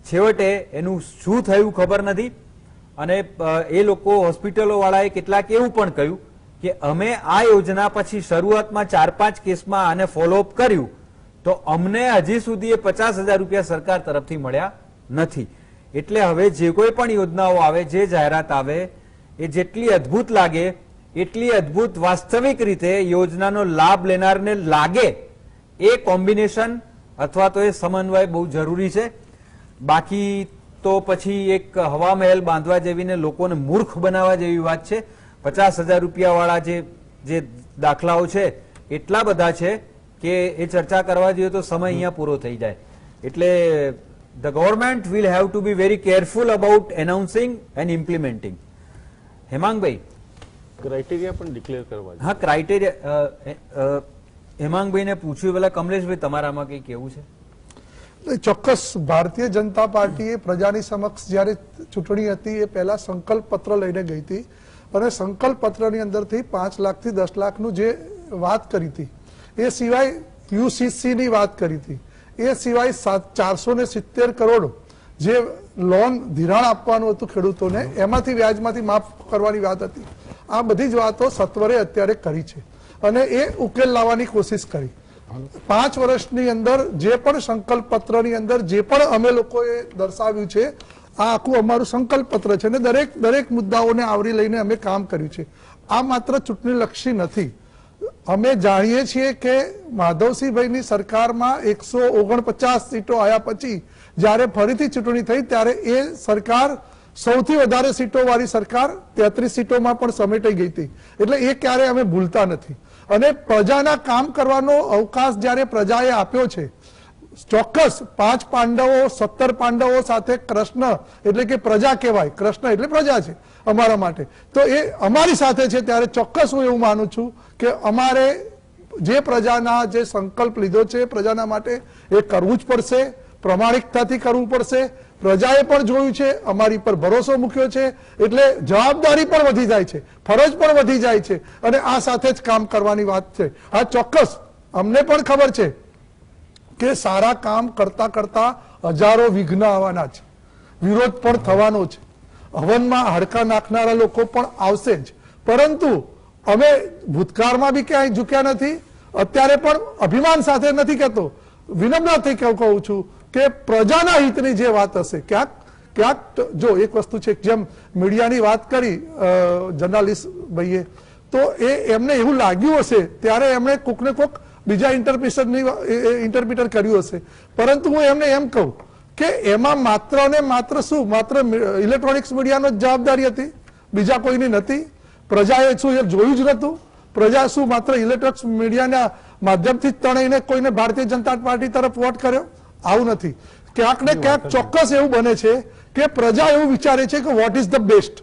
છેવટે એનું શું થયું ખબર નથી. અને એ લોકો હોસ્પિટલો વાળાએ કેટલાક એવું પણ કહ્યું કે અમે આ યોજના પછી શરૂઆતમાં 4-5 કેસમાં આને ફોલોઅપ કર્યું તો અમને હજી સુધી એ 50,000 રૂપિયા સરકાર તરફથી મળ્યા નથી. એટલે હવે જે કોઈ પણ યોજનાઓ આવે, જે જાહેરાત આવે, એ જેટલી અદ્ભુત લાગે એટલી અદ્ભુત વાસ્તવિક રીતે યોજનાનો લાભ લેનારને લાગે એ કોમ્બિનેશન અથવા તો એ સમન્વય બહુ જરૂરી છે. બાકી તો પછી એક હવા મહેલ બાંધવા જેવી ને લોકોને મૂર્ખ બનાવવા જેવી વાત છે. 50,000 રૂપિયા વાળા જે દાખલાઓ છે એટલા બધા છે કે એ ચર્ચા કરવા જોઈએ તો સમય અહીંયા પૂરો થઈ જાય. એટલે the government will have to be very careful about announcing and implementing. Hemangbhai, criteria પણ ડિક્લેર કરવા. હા, ક્રાઇટેરિયા હેમાંગભાઈને પૂછ્યું, પેલા કમલેશભાઈ તમારામાં કઈ કેવું છે? ચોક્કસ ભારતીય જનતા પાર્ટીએ પ્રજાની સમક્ષ જ્યારે ચૂંટણી હતી એ પહેલા સંકલ્પ પત્ર લઈને ગઈ હતી અને સંકલ્પ પત્રની અંદરથી 5 લાખથી 10 લાખનું જે વાત કરી હતી, એ સિવાય યુસીસી ની વાત કરી હતી, એ સિવાય 470 કરોડ જે લોન ધિરાણ આપવાનું હતું ખેડૂતોને, એમાંથી વ્યાજમાંથી માફ કરવાની વાત હતી. આ બધી જ વાતો સત્વરે અત્યારે કરી છે અને એ ઉકેલ લાવવાની કોશિશ કરી. 5 વર્ષની અંદર જે પણ સંકલ્પ પત્રની અંદર જે પણ અમે લોકોએ દર્શાવ્યું છે, આ આખું અમારું સંકલ્પ પત્ર છે અને દરેક મુદ્દાઓને આવરી લઈને અમે કામ કર્યું છે. આ માત્ર ચૂંટણી લક્ષી નથી. અમે જાણીએ છીએ કે માધવસિંહભાઈની સરકારમાં 149 સીટો આવ્યા પછી જ્યારે ફરીથી ચૂંટણી થઈ ત્યારે એ સરકાર સૌથી વધારે સીટો વાળી સરકાર 33 સીટોમાં પણ સમેટાઈ ગઈ હતી. એટલે એ ક્યારે અમે ભૂલતા નથી અને પ્રજાના કામ કરવાનો અવકાશ જ્યારે પ્રજાએ આપ્યો છે, ચોક્કસ 5 પાંડવો 17 પાંડવો સાથે કૃષ્ણ એટલે કે પ્રજા કહેવાય, કૃષ્ણ એટલે પ્રજા છે અમારા માટે, તો એ અમારી સાથે છે. ત્યારે ચોક્કસ હું એવું માનું છું કે અમારે જે પ્રજાના જે સંકલ્પ લીધો છે પ્રજાના માટે એ કરવું જ પડશે, પ્રમાણિકતાથી કરવું પડશે. પ્રજાએ પણ જોયું છે, અમારી પર ભરોસો મૂક્યો છે, એટલે જવાબદારી પણ વધી જાય છે, ફરજ પણ વધી જાય છે અને આ સાથે જ કામ કરવાની વાત છે. આ ચોક્કસ અમને પણ ખબર છે કે સારા કામ કરતા કરતા હજારો વિઘ્ન આવવાના છે, વિરોધ પણ થવાનો છે, હવનમાં હાડકા નાખનારા લોકો પણ આવશે જ. પરંતુ અમે ભૂતકાળમાં બી ક્યાંય ઝૂક્યા નથી, અત્યારે પણ અભિમાન સાથે નથી કહેતો, વિનમ્રથી કહું છું કે પ્રજાના હિતની જે વાત હશે, ક્યાંક જો એક વસ્તુ છે, જેમ મીડિયાની વાત કરી જર્નાલિસ્ટ ભાઈએ, તો એમને એવું લાગ્યું હશે ત્યારે એમણે કોકને કોક બીજા ઇન્ટરપ્રિટર કર્યું હશે. પરંતુ હું એમને એમ કહું કે એમાં માત્ર ને માત્ર શું, માત્ર ઇલેક્ટ્રોનિક્સ મીડિયાનો જ જવાબદારી હતી, બીજા કોઈની નથી? પ્રજાએ શું એ જોયું જ નતું? પ્રજા શું માત્ર ઇલેક્ટ્રોનિક્સ મીડિયાના માધ્યમથી જ તણાઈને કોઈને ભારતીય જનતા પાર્ટી તરફ વોટ કર્યો? આવું નથી. ક્યાંક ને ક્યાંક ચોક્કસ એવું બને છે કે પ્રજા એવું વિચારે છે કે વોટ ઇઝ ધ બેસ્ટ,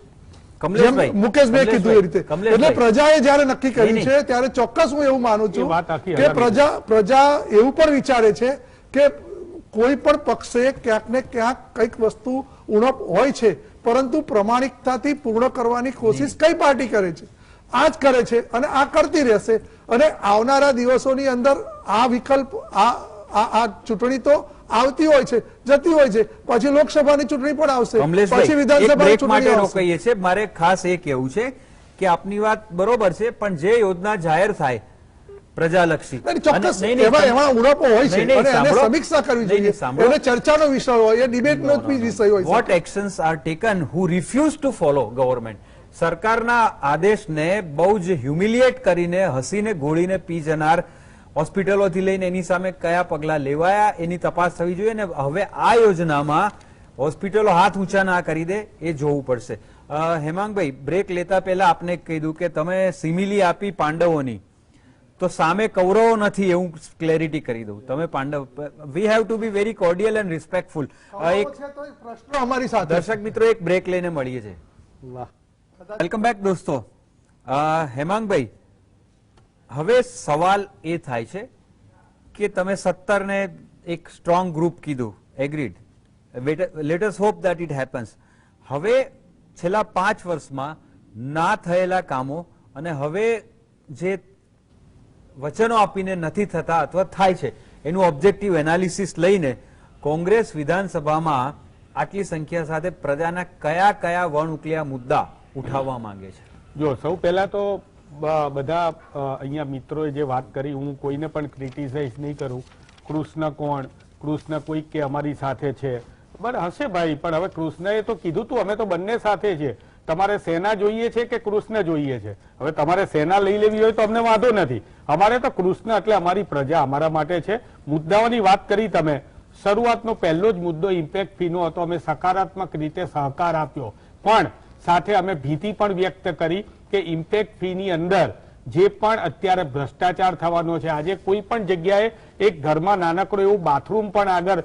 કમલેશભાઈ, જેમ મુકેશભાઈ કીધું એ રીતે કમલેશભાઈ. એટલે પ્રજાએ જયારે નક્કી કર્યું નહીં, છે ત્યારે ચોક્કસ હું એવું માનું એ છું વાત આખી કે અલગ પ્રજા એવું પણ વિચારે છે કે કોઈ પણ પક્ષે ક્યાંક ને ક્યાંક કઈક વસ્તુ ઉણપ હોય છે, પરંતુ પ્રમાણિકતાથી પૂર્ણ કરવાની કોશિશ કઈ પાર્ટી કરે છે? આ જ કરે છે અને આ કરતી રહેશે. અને આવનારા દિવસોની અંદર આ વિકલ્પ આ ચૂંટણી તો આવતી હોય છે, જતી હોય છે, પછી લોકસભાની ચૂંટણી પણ આવશે, પછી કમલેશભાઈ, એક વિધાનસભાની બ્રેક ચૂંટણી માટે આવશે. રોકાઈએ છે. મારે ખાસ એ કહેવું છે કે આપની વાત બરોબર છે, પણ જે યોજના જાહેર થાય પ્રજાલક્ષી અને ચોક્કસ નહીં, નહીં, એમાં ઉણપો હોય છે નહીં, નહીં, અને એને સાંભળો. સમીક્ષા કરવી નહીં, નહીં, જોઈએ. સાંભળો. એને ચર્ચાનો વિષય હોય, એ ડિબેટનો જ વિષય હોય છે. What actions are taken who refuse to follow government? સરકારના આદેશને બહુ જ હ્યુમિલિએટ કરીને, હસીને ગોળીને પી જનાર હોસ્પિટલોથી લઈને એની સામે કયા પગલા લેવાયા એની તપાસ થવી જોઈએ. અને હવે આ યોજનામાં હોસ્પિટલો હાથ ઊંચા ના કરી દે એ જોવું પડશે. હેમાંગભાઈ, બ્રેક લેતા પહેલા આપને કીધું કે તમે સિમિલી આપી પાંડવોની, તો સામે કૌરવો નથી એવું ક્લેરિટી કરી દઉં. તમે Pandav, we have to be very cordial and respectful. એક પ્રશ્નો અમારી સાથે દર્શક મિત્રો એક બ્રેક લઈને મળીએ છીએ. વાહ. વેલકમ બેક દોસ્તો. હેમાંગભાઈ, હવે સવાલ એ થાય છે કે તમે 17 ને એક સ્ટ્રોંગ ગ્રુપ કીધું, agreed, let us hope that it happens. હવે છેલ્લા 5 વર્ષમાં ના થયેલા કામો અને હવે જે વચનો આપીને નથી થતા અથવા થાય છે એનું ઓબ્જેક્ટિવ એનાલિસિસ લઈને કોંગ્રેસ વિધાનસભામાં આટલી સંખ્યા સાથે પ્રજાના કયા કયા વણ ઉકલ્યા મુદ્દા ઉઠાવવા માંગે છે? જો સૌ પહેલા તો બધા અહીંયા મિત્રોએ જે વાત કરી, હું કોઈને પણ ક્રિટિસાઇઝ નહીં કરું. કૃષ્ણ કોણ, કૃષ્ણ કોઈ કે અમારી સાથે છે, બરાબર હશે ભાઈ, પણ હવે કૃષ્ણએ તો કીધું તું અમે તો બંને સાથે છે. તમારે સેના જોઈએ છે કે કૃષ્ણ જોઈએ છે? હવે તમારે સેના લઈ લેવી હોય તો અમને વાંધો નથી, અમારે તો કૃષ્ણ એટલે અમારી પ્રજા અમારા માટે છે. મુદ્દાઓની વાત કરી તમે, શરૂઆતનો પહેલો જ મુદ્દો ઇમ્પેક્ટ ફીનો હતો. અમે સકારાત્મક રીતે સહકાર આપ્યો, પણ સાથે અમે ભીતિ પણ વ્યક્ત કરી કે ઇમ્પેક્ટ ફીની અંદર જે પણ અત્યારે ભ્રષ્ટાચાર થવાનો છે. આજે કોઈ પણ જગ્યાએ એક ઘરમાં નાનકડું એવું બાથરૂમ પણ આગળ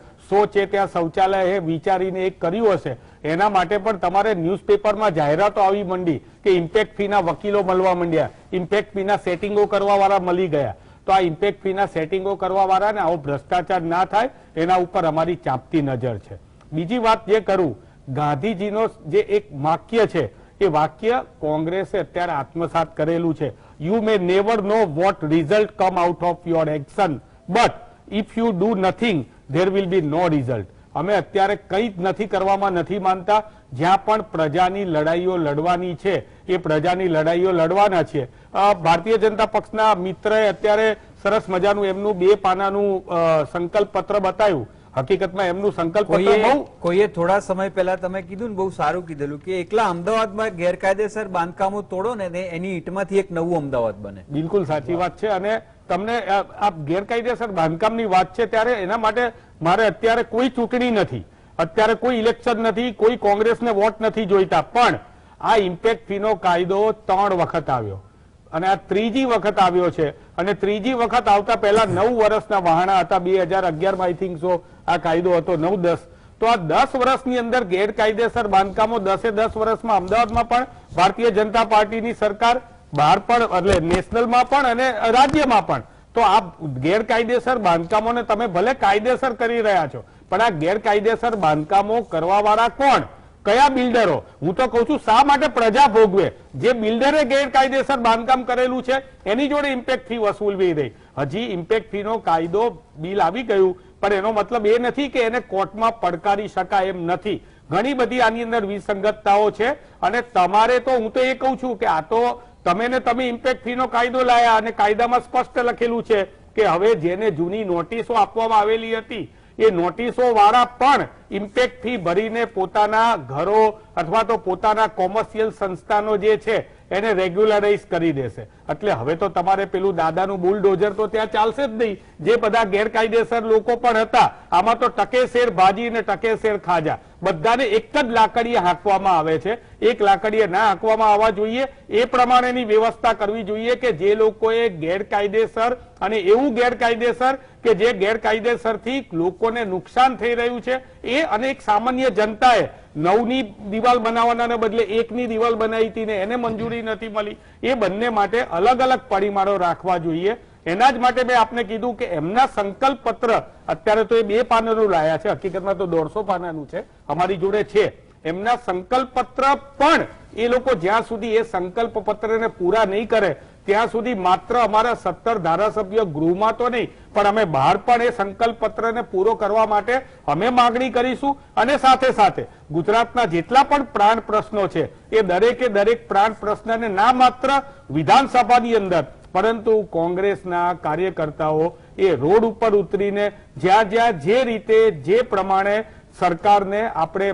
છે ત્યાં શૌચાલય વિચારીને એક કર્યું હશે, એના માટે પણ તમારે ન્યૂઝપેપરમાં જાહેરાતો આવી મંડી કે ઇમ્પેક્ટ ફીના વકીલો મળવા માંડ્યા, ઇમ્પેક્ટ ફીના સેટિંગો કરવા વાળા મળી ગયા. તો આ ઇમ્પેક્ટ ફીના સેટિંગો કરવા વાળા ને આવો ભ્રષ્ટાચાર ના થાય એના ઉપર અમારી ચાંપતી નજર છે. બીજી વાત જે કરું, ગાંધીજીનો જે એક વાક્ય છે, એ વાક્ય કોંગ્રેસે અત્યારે આત્મસાત કરેલું છે. You may never know what result come out of your action, but if you do nothing there will be no result. અમે અત્યારે કંઈ જ નથી કરવામાં નથી માનતા. જ્યાં પણ પ્રજાની લડાઈઓ લડવાની છે એ પ્રજાની લડાઈઓ લડવાના છે. ભારતીય જનતા પક્ષના મિત્રએ અત્યારે સરસ મજાનું એમનું 2 પાનાનું સંકલ્પ પત્ર બતાવ્યું. હકીકતમાં એમનું સંકલ્પ પત્ર બહુ, કોઈએ થોડા સમય પહેલા તમે કીધું ને, બહુ સારું કીધેલું કે એકલા અમદાવાદમાં ગેરકાયદેસર બાંધકામો તોડો ને એની ઈંટમાંથી એક નવું અમદાવાદ બને. બિલકુલ સાચી વાત છે. અને તમને આ ગેરકાયદેસર બાંધકામની વાત છે ત્યારે એના માટે મારે અત્યારે કોઈ ચૂંટણી નથી, અત્યારે કોઈ ઇલેક્શન નથી, કોઈ કોંગ્રેસને વોટ નથી જોઈતા, પણ આ ઇમ્પેક્ટ ફીનો કાયદો 3 વખત આવ્યો અને આ ત્રીજી વખત આવ્યો છે. અને ત્રીજી વખત આવતા પહેલા 9 વર્ષના વહાણા હતા. 2011 આઈ થિંક સો આ કાયદો હતો, 9-10. તો આ 10 વર્ષની અંદર ગેરકાયદેસર બાંધકામો 10 વર્ષમાં અમદાવાદમાં પણ ભારતીય જનતા પાર્ટીની સરકાર, બહાર પણ એટલે નેશનલમાં પણ અને રાજ્યમાં પણ. તો આ ગેરકાયદેસર બાંધકામોને તમે ભલે કાયદેસર કરી રહ્યા છો, પણ આ ગેરકાયદેસર બાંધકામો કરવા વાળા કોણ, કયા બિલ્ડરો? હું તો કહું છું શા માટે પ્રજા ભોગવે? જે બિલ્ડરે ગેરકાયદેસર બાંધકામ કરેલું છે એની જોડે ઇમ્પેક્ટ ફી વસૂલવી રહી. હજી ઇમ્પેક્ટ ફીનો કાયદો બિલ આવી ગયું, પણ એનો મતલબ એ નથી કે એને કોર્ટમાં પડકારી શકાય એમ નથી. ઘણી બધી આની અંદર વિસંગતતાઓ છે. અને તમારે તો હું તો એ કહું છું કે આ તો તમે ઇમ્પેક્ટ ફીનો કાયદો લાયા અને કાયદામાં સ્પષ્ટ લખેલું છે કે હવે જેને જૂની નોટિસો આપવામાં આવેલી હતી એ નોટિસો વાળા પણ ઇમ્પેક્ટ ફી ભરીને પોતાના ઘરો અથવા તો પોતાના કોમર્શિયલ સંસ્થાનો જે છે એને રેગ્યુલરાઇઝ કરી દેશે. એટલે હવે તો તમારે પેલું દાદાનું બુલડોઝર તો ત્યાં ચાલશે જ નહીં. જે બધા ગેરકાયદેસર લોકો પણ હતા, આમાં તો ટકે શેર ભાજી ને ટકે શેર ખાજા, બધાને એક જ લાકડીએ હાંકવામાં આવે છે. એક લાકડીએ ના હાંકવામાં આવવા જોઈએ. એ પ્રમાણેની વ્યવસ્થા કરવી જોઈએ કે જે લોકોએ ગેરકાયદેસર અને એવું ગેરકાયદેસર કે જે ગેરકાયદેસરથી લોકોને નુકસાન થઈ રહ્યું છે એ અને એક સામાન્ય જનતાએ 9ની દિવાલ બનાવવાના બદલે 1ની દિવાલ બનાવી હતી ને એને મંજૂરી નથી મળી. એ બંને માટે અલગ અલગ પરિમાણો રાખવા જોઈએ. એના જ માટે મેં આપને કીધું કે એમના સંકલ્પ પત્ર અત્યારે તો એ 2 પાનાનું લાયા છે, હકીકતમાં તો 150 પાનાનું છે, અમારી જોડે છે. એમના સંકલ્પ પત્ર પણ એ લોકો જ્યાં સુધી એ સંકલ્પ પત્રને પૂરા નહીં કરે ત્યાં સુધી માત્ર અમારા 17 ધારાસભ્ય ગૃહમાં તો નહીં પણ અમે બહાર પણ એ સંકલ્પ પત્રને પૂરો કરવા માટે અમે માંગણી કરીશું. અને સાથે સાથે ગુજરાતના જેટલા પણ પ્રાણ પ્રશ્નો છે એ દરેકે દરેક પ્રાણ પ્રશ્નને ના માત્ર વિધાનસભાની અંદર પરંતુ કોંગ્રેસના કાર્યકર્તાઓ એ રોડ ઉપર ઉતરીને જ્યાં જ્યાં જે રીતે જે પ્રમાણે સરકારને આપણે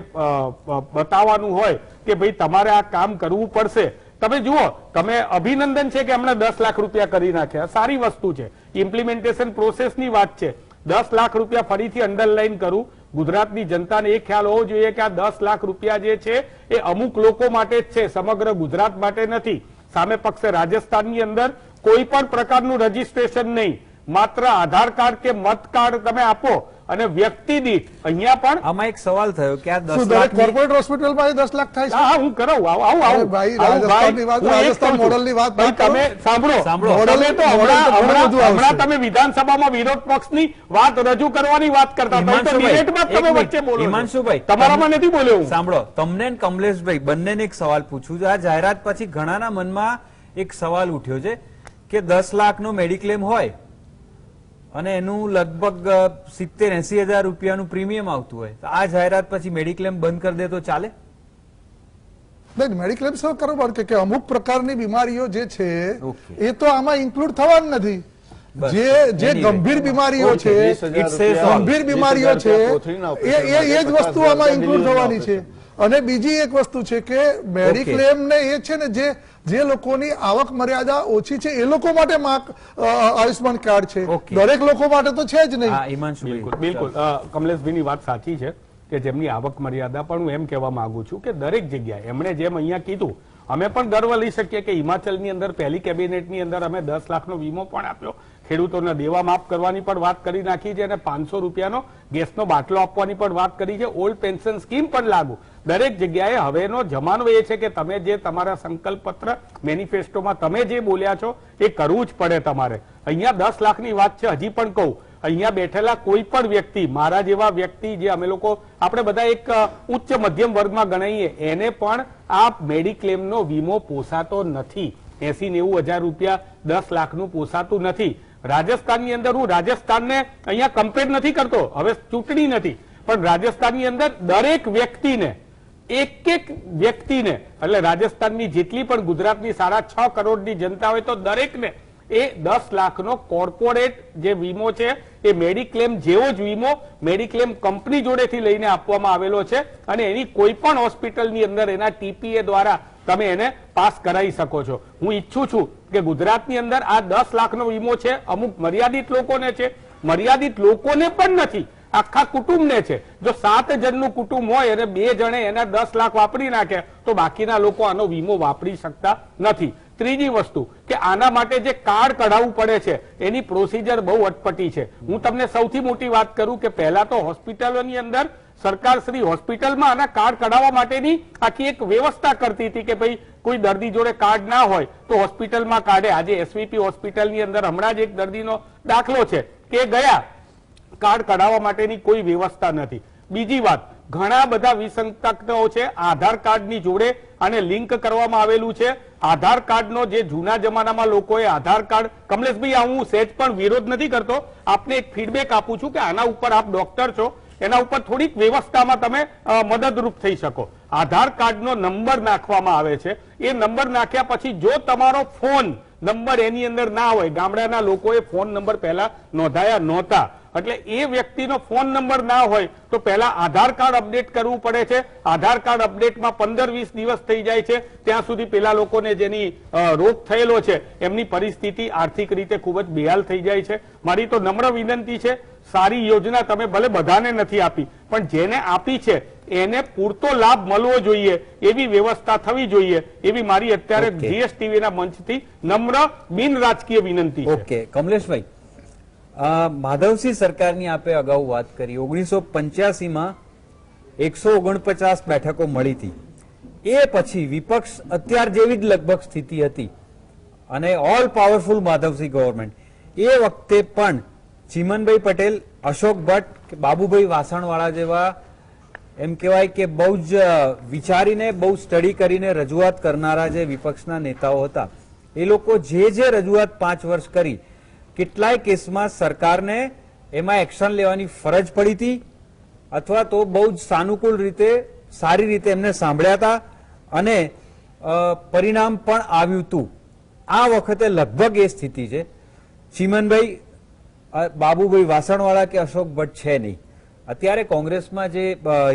બતાવવાનું હોય કે ભાઈ તમારે આ કામ કરવું પડશે. તમે જુઓ, તમે અભિનંદન છે કે એમણે 10 લાખ રૂપિયા કરી નાખ્યા, સારી વસ્તુ છે, ઇમ્પ્લિમેન્ટેશન પ્રોસેસની વાત છે. 10 લાખ રૂપિયા ફરીથી અંડરલાઈન કરું, ગુજરાતની જનતાને એ ખ્યાલ હોવો જોઈએ કે આ 10 લાખ રૂપિયા જે છે એ અમુક લોકો માટે જ છે, સમગ્ર ગુજરાત માટે નથી. સામે પક્ષે રાજસ્થાનની અંદર કોઈ પણ પ્રકારનું રજીસ્ટ્રેશન નહીં, માત્ર આધાર કાર્ડ કે મત કાર્ડ તમે આપો અને વ્યક્તિ દીઠ અહીંયા પણ આમાં એક સવાલ થયો કે આ 10 શું દરેક લાખ કોર્પોરેટ હોસ્પિટલમાં 10 લાખ થાય છે? હા હું કરું આવું ભાઈ, રાજસ્થાનની વાત, રાજસ્થાન મોડલની વાત ના કરો. તમે સાંભળો સાંભળો. તમે તો મોડલ તો ઘણું બધું આવશે. હમણાં તમે વિધાનસભામાં વિરોધ પક્ષની વાત રજૂ કરવાની વાત કરતા હતા, તો ડિબેટમાં તમે વચ્ચે બોલો છો. હિમાંશુભાઈ, તમારામાં નથી બોલ્યો હું. સાંભળો, તમને ને કમલેશભાઈ બંનેને એક સવાલ પૂછું છું. આ જાહેરાત પછી ઘણાના મનમાં એક સવાલ ઉઠ્યો છે કે 10 લાખનો મેડિક્લેમ હોય અને એનું લગભગ 70-80 હજાર રૂપિયાનું પ્રીમિયમ આવતું હોય તો આ જાહેરાત પછી મેડિક્લેમ બંધ કરી દે તો ચાલે? નહીં, મેડિક્લેમ શું કરવું કે અમુક પ્રકારની બીમારીઓ જે છે Okay. એ તો આમાં ઇન્ક્લુડ થવાની નથી. બસ. જે Anyway. ગંભીર બીમારીઓ Okay. છે, 20,000 It says all. ગંભીર બીમારીઓ છે, 20,000 કોથળીના એ જ વસ્તુ આમાં ઇન્ક્લુડ થવાની છે. અને બીજી એક વસ્તુ છે કે મેડિક્લેમ ને એ છે ને જે લોકોની આવક મર્યાદા ઓછી છે એ લોકો માટે આયુષ્માન કાર્ડ છે, Okay. દરેક લોકો માટે તો છે જ નહીં. હા, હિમાંશુભાઈ. બિલકુલ બિલકુલ કમલેશભાઈની વાત સાચી છે કે જેમની આવક મર્યાદા, પણ હું એમ કહેવા માંગુ છું કે દરેક જગ્યાએ એમણે જેમ અહીંયા કીધું, અમે પણ ગર્વ લઈ શકીએ કે હિમાચલની અંદર પહેલી કેબિનેટની અંદર અમે 10 લાખનો વીમો પણ આપ્યો, ખેડૂતોને દેવા માફ કરવાની પણ વાત કરી નાખી છે અને 500 રૂપિયાનો ગેસનો બાટલો આપવાની પણ વાત કરી છે. ઓલ્ડ પેન્શન સ્કીમ પણ લાગુ. દરેક જગ્યાએ હવેનો જમાનો એ છે કે તમે જે તમારા સંકલ્પ પત્ર મેનિફેસ્ટોમાં તમે જે બોલ્યા છો એ કરવું જ પડે તમારે. અહીંયા 10 લાખની વાત છે. હજી પણ કહું, અહીંયા બેઠેલા કોઈ પણ વ્યક્તિ, મારા જેવા વ્યક્તિ જે અમે લોકો આપણે બધા એક ઉચ્ચ મધ્યમ વર્ગમાં ગણાઈએ, એને પણ આ મેડિક્લેમનો વીમો પોસાતો નથી. 80-90 હજાર રૂપિયા 10 લાખનું પોસાતું નથી. રાજસ્થાનની અંદર, હું રાજસ્થાનને અહીંયા કમ્પેર નથી કરતો, હવે ચૂંટણી નથી, પણ રાજસ્થાનની અંદર દરેક વ્યક્તિને એક વ્યક્તિને, એટલે રાજસ્થાનની જેટલી પણ ગુજરાતની 6.5 કરોડની જનતા હોય તો દરેકને એ 10 લાખનો કોર્પોરેટ જે વીમો છે એ મેડિક્લેમ જેવો જ વીમો મેડિક્લેમ કંપની જોડેથી લઈને આપવામાં આવેલો છે અને એની કોઈ પણ હોસ્પિટલની અંદર એના ટીપીએ દ્વારા તમે એને પાસ કરાવી શકો છો. હું ઈચ્છું છું કે ગુજરાતની અંદર આ 10 લાખનો વીમો છે, અમુક મર્યાદિત લોકોને છે, મર્યાદિત લોકોને પણ નથી, આખા કુટુંબને છે. જો 7 જણનું કુટુંબ હોય અને 2 જણે એના 10 લાખ વાપરી નાખે તો બાકીના લોકો આનો વીમો વાપરી શકતા નથી. ત્રીજી વસ્તુ કે આના માટે જે કાર્ડ કઢાવવું પડે છે એની પ્રોસિજર બહુ અટપટી છે. હું તમને સૌથી મોટી વાત કરું કે પહેલા તો હોસ્પિટલોની અંદર સરકાર શ્રી હોસ્પિટલમાં આના કાર્ડ કઢાવવા માટેની આખી એક વ્યવસ્થા કરતી હતી કે ભાઈ કોઈ દર્દી જોડે કાર્ડ ના હોય તો હોસ્પિટલમાં કાઢે. આજે એસવીપી હોસ્પિટલની અંદર હમણાં જ એક દર્દીનો દાખલો છે કે ગયા, કાર્ડ કઢાવવા માટેની કોઈ વ્યવસ્થા નથી. બીજી વાત, ઘણા બધા વિસંગતતાઓ છે. આધાર કાર્ડની જોડે આને લિંક કરવામાં આવેલું છે. આધાર કાર્ડનો જે જૂના જમાનામાં લોકોએ આધાર કાર્ડ, કમલેશભાઈ આ હું સહેજ પણ વિરોધ નથી કરતો, આપને એક ફીડબેક આપું છું કે આના ઉપર આપ ડોક્ટર છો, એના ઉપર થોડીક વ્યવસ્થામાં તમે મદદરૂપ થઈ શકો. આધાર કાર્ડનો નંબર નાખવામાં આવે છે. એ નંબર નાખ્યા પછી જો તમારો ફોન નંબર એની અંદર ના હોય, ગામડાના લોકોએ ફોન નંબર પહેલા નોંધાયા નહોતા, એટલે એ વ્યક્તિનો ફોન નંબર ના હોય તો પહેલા આધાર કાર્ડ અપડેટ કરવું પડે છે. આધાર કાર્ડ અપડેટમાં 15-20 દિવસ થઈ જાય છે. ત્યાં સુધી પેલા લોકોને જેની રોગ થયેલો છે એમની પરિસ્થિતિ આર્થિક રીતે ખૂબ જ બેહાલ થઈ જાય છે. મારી તો નમ્ર વિનંતી છે, સારી યોજના તમે ભલે બધાને નથી આપી પણ જેને આપી છે એને પૂરતો લાભ મળવો જોઈએ એવી વ્યવસ્થા થવી જોઈએ એવી મારી અત્યારે Okay. જીએસટીવી ના મંચથી નમ્ર બિન રાજકીય વિનંતી છે. ઓકે કમલેશભાઈ, માધવસિંહ સરકારની આપે અગાઉ વાત કરી 1985માં 149 બેઠકો મળી હતી. એ પછી વિપક્ષ અત્યાર જેવી જ લગભગ સ્થિતિ હતી અને ઓલ પાવરફુલ માધવસિંહ ગવર્મેન્ટ. એ વખતે પણ ચીમનભાઈ પટેલ, અશોક ભટ્ટ કે બાબુભાઈ વાસણવાળા જેવા એમ કહેવાય કે બહુ જ વિચારીને બહુ સ્ટડી કરીને રજૂઆત કરનારા જે વિપક્ષના નેતાઓ હતા એ લોકો જે રજૂઆત 5 વર્ષ કરી, કેટલાય કેસમાં સરકારને એમાં એક્શન લેવાની ફરજ પડી હતી અથવા તો બહુ જ સાનુકૂળ રીતે સારી રીતે એમને સાંભળ્યા હતા અને પરિણામ પણ આવ્યું હતું. આ વખતે લગભગ એ સ્થિતિ છે. ચીમનભાઈ, બાબુભાઈ વાસણવાળા કે અશોક ભટ્ટ છે નહીં. અત્યારે કોંગ્રેસમાં જે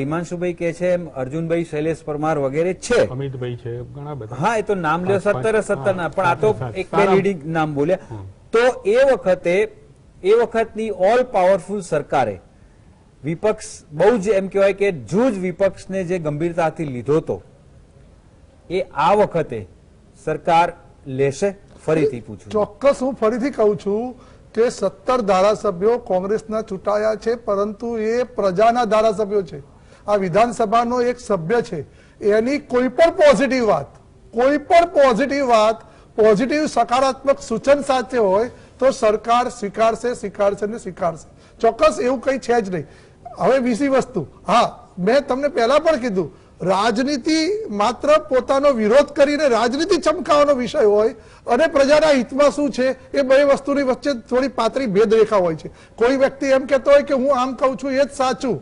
હિમાંશુભાઈ કે છે એમ અર્જુનભાઈ, શૈલેષ પરમાર વગેરે છે, અમિતભાઈ છે, ઘણા બધા. હા એ તો નામ લ્યો 17 ના, પણ આ તો એક બે લીડિંગ નામ બોલ્યા. તો એ વખતની ઓલ પાવરફુલ સરકારે વિપક્ષ બહુ જ એમ કહેવાય કે જૂજ વિપક્ષને જે ગંભીરતાથી લીધો હતો એ આ વખતે સરકાર લેશે? ફરીથી પૂછું. ચોક્કસ હું ફરીથી કહું છું કે 17 ધારાસભ્યો કોંગ્રેસના ચૂંટાયા છે, પરંતુ એ પ્રજાના ધારાસભ્યો છે. આ વિધાનસભાનો એક સભ્ય છે, એની કોઈ પણ પોઝિટિવ વાત પોઝિટિવ સકારાત્મક સૂચન સાથે હોય તો સરકાર સ્વીકારશે. ચોક્કસ એવું કઈ છે જ નહીં. હવે બીજી વસ્તુ, હા મેં તમને પહેલા પણ કીધું, રાજનીતિ માત્ર પોતાનો વિરોધ કરીને રાજનીતિ ચમકાવવાનો વિષય હોય અને પ્રજાના હિતમાં શું છે એ બે વસ્તુની વચ્ચે થોડી પાતળી ભેદરેખા હોય છે. કોઈ વ્યક્તિ એમ કહેતો હોય કે હું આમ કહું છું એ જ સાચું,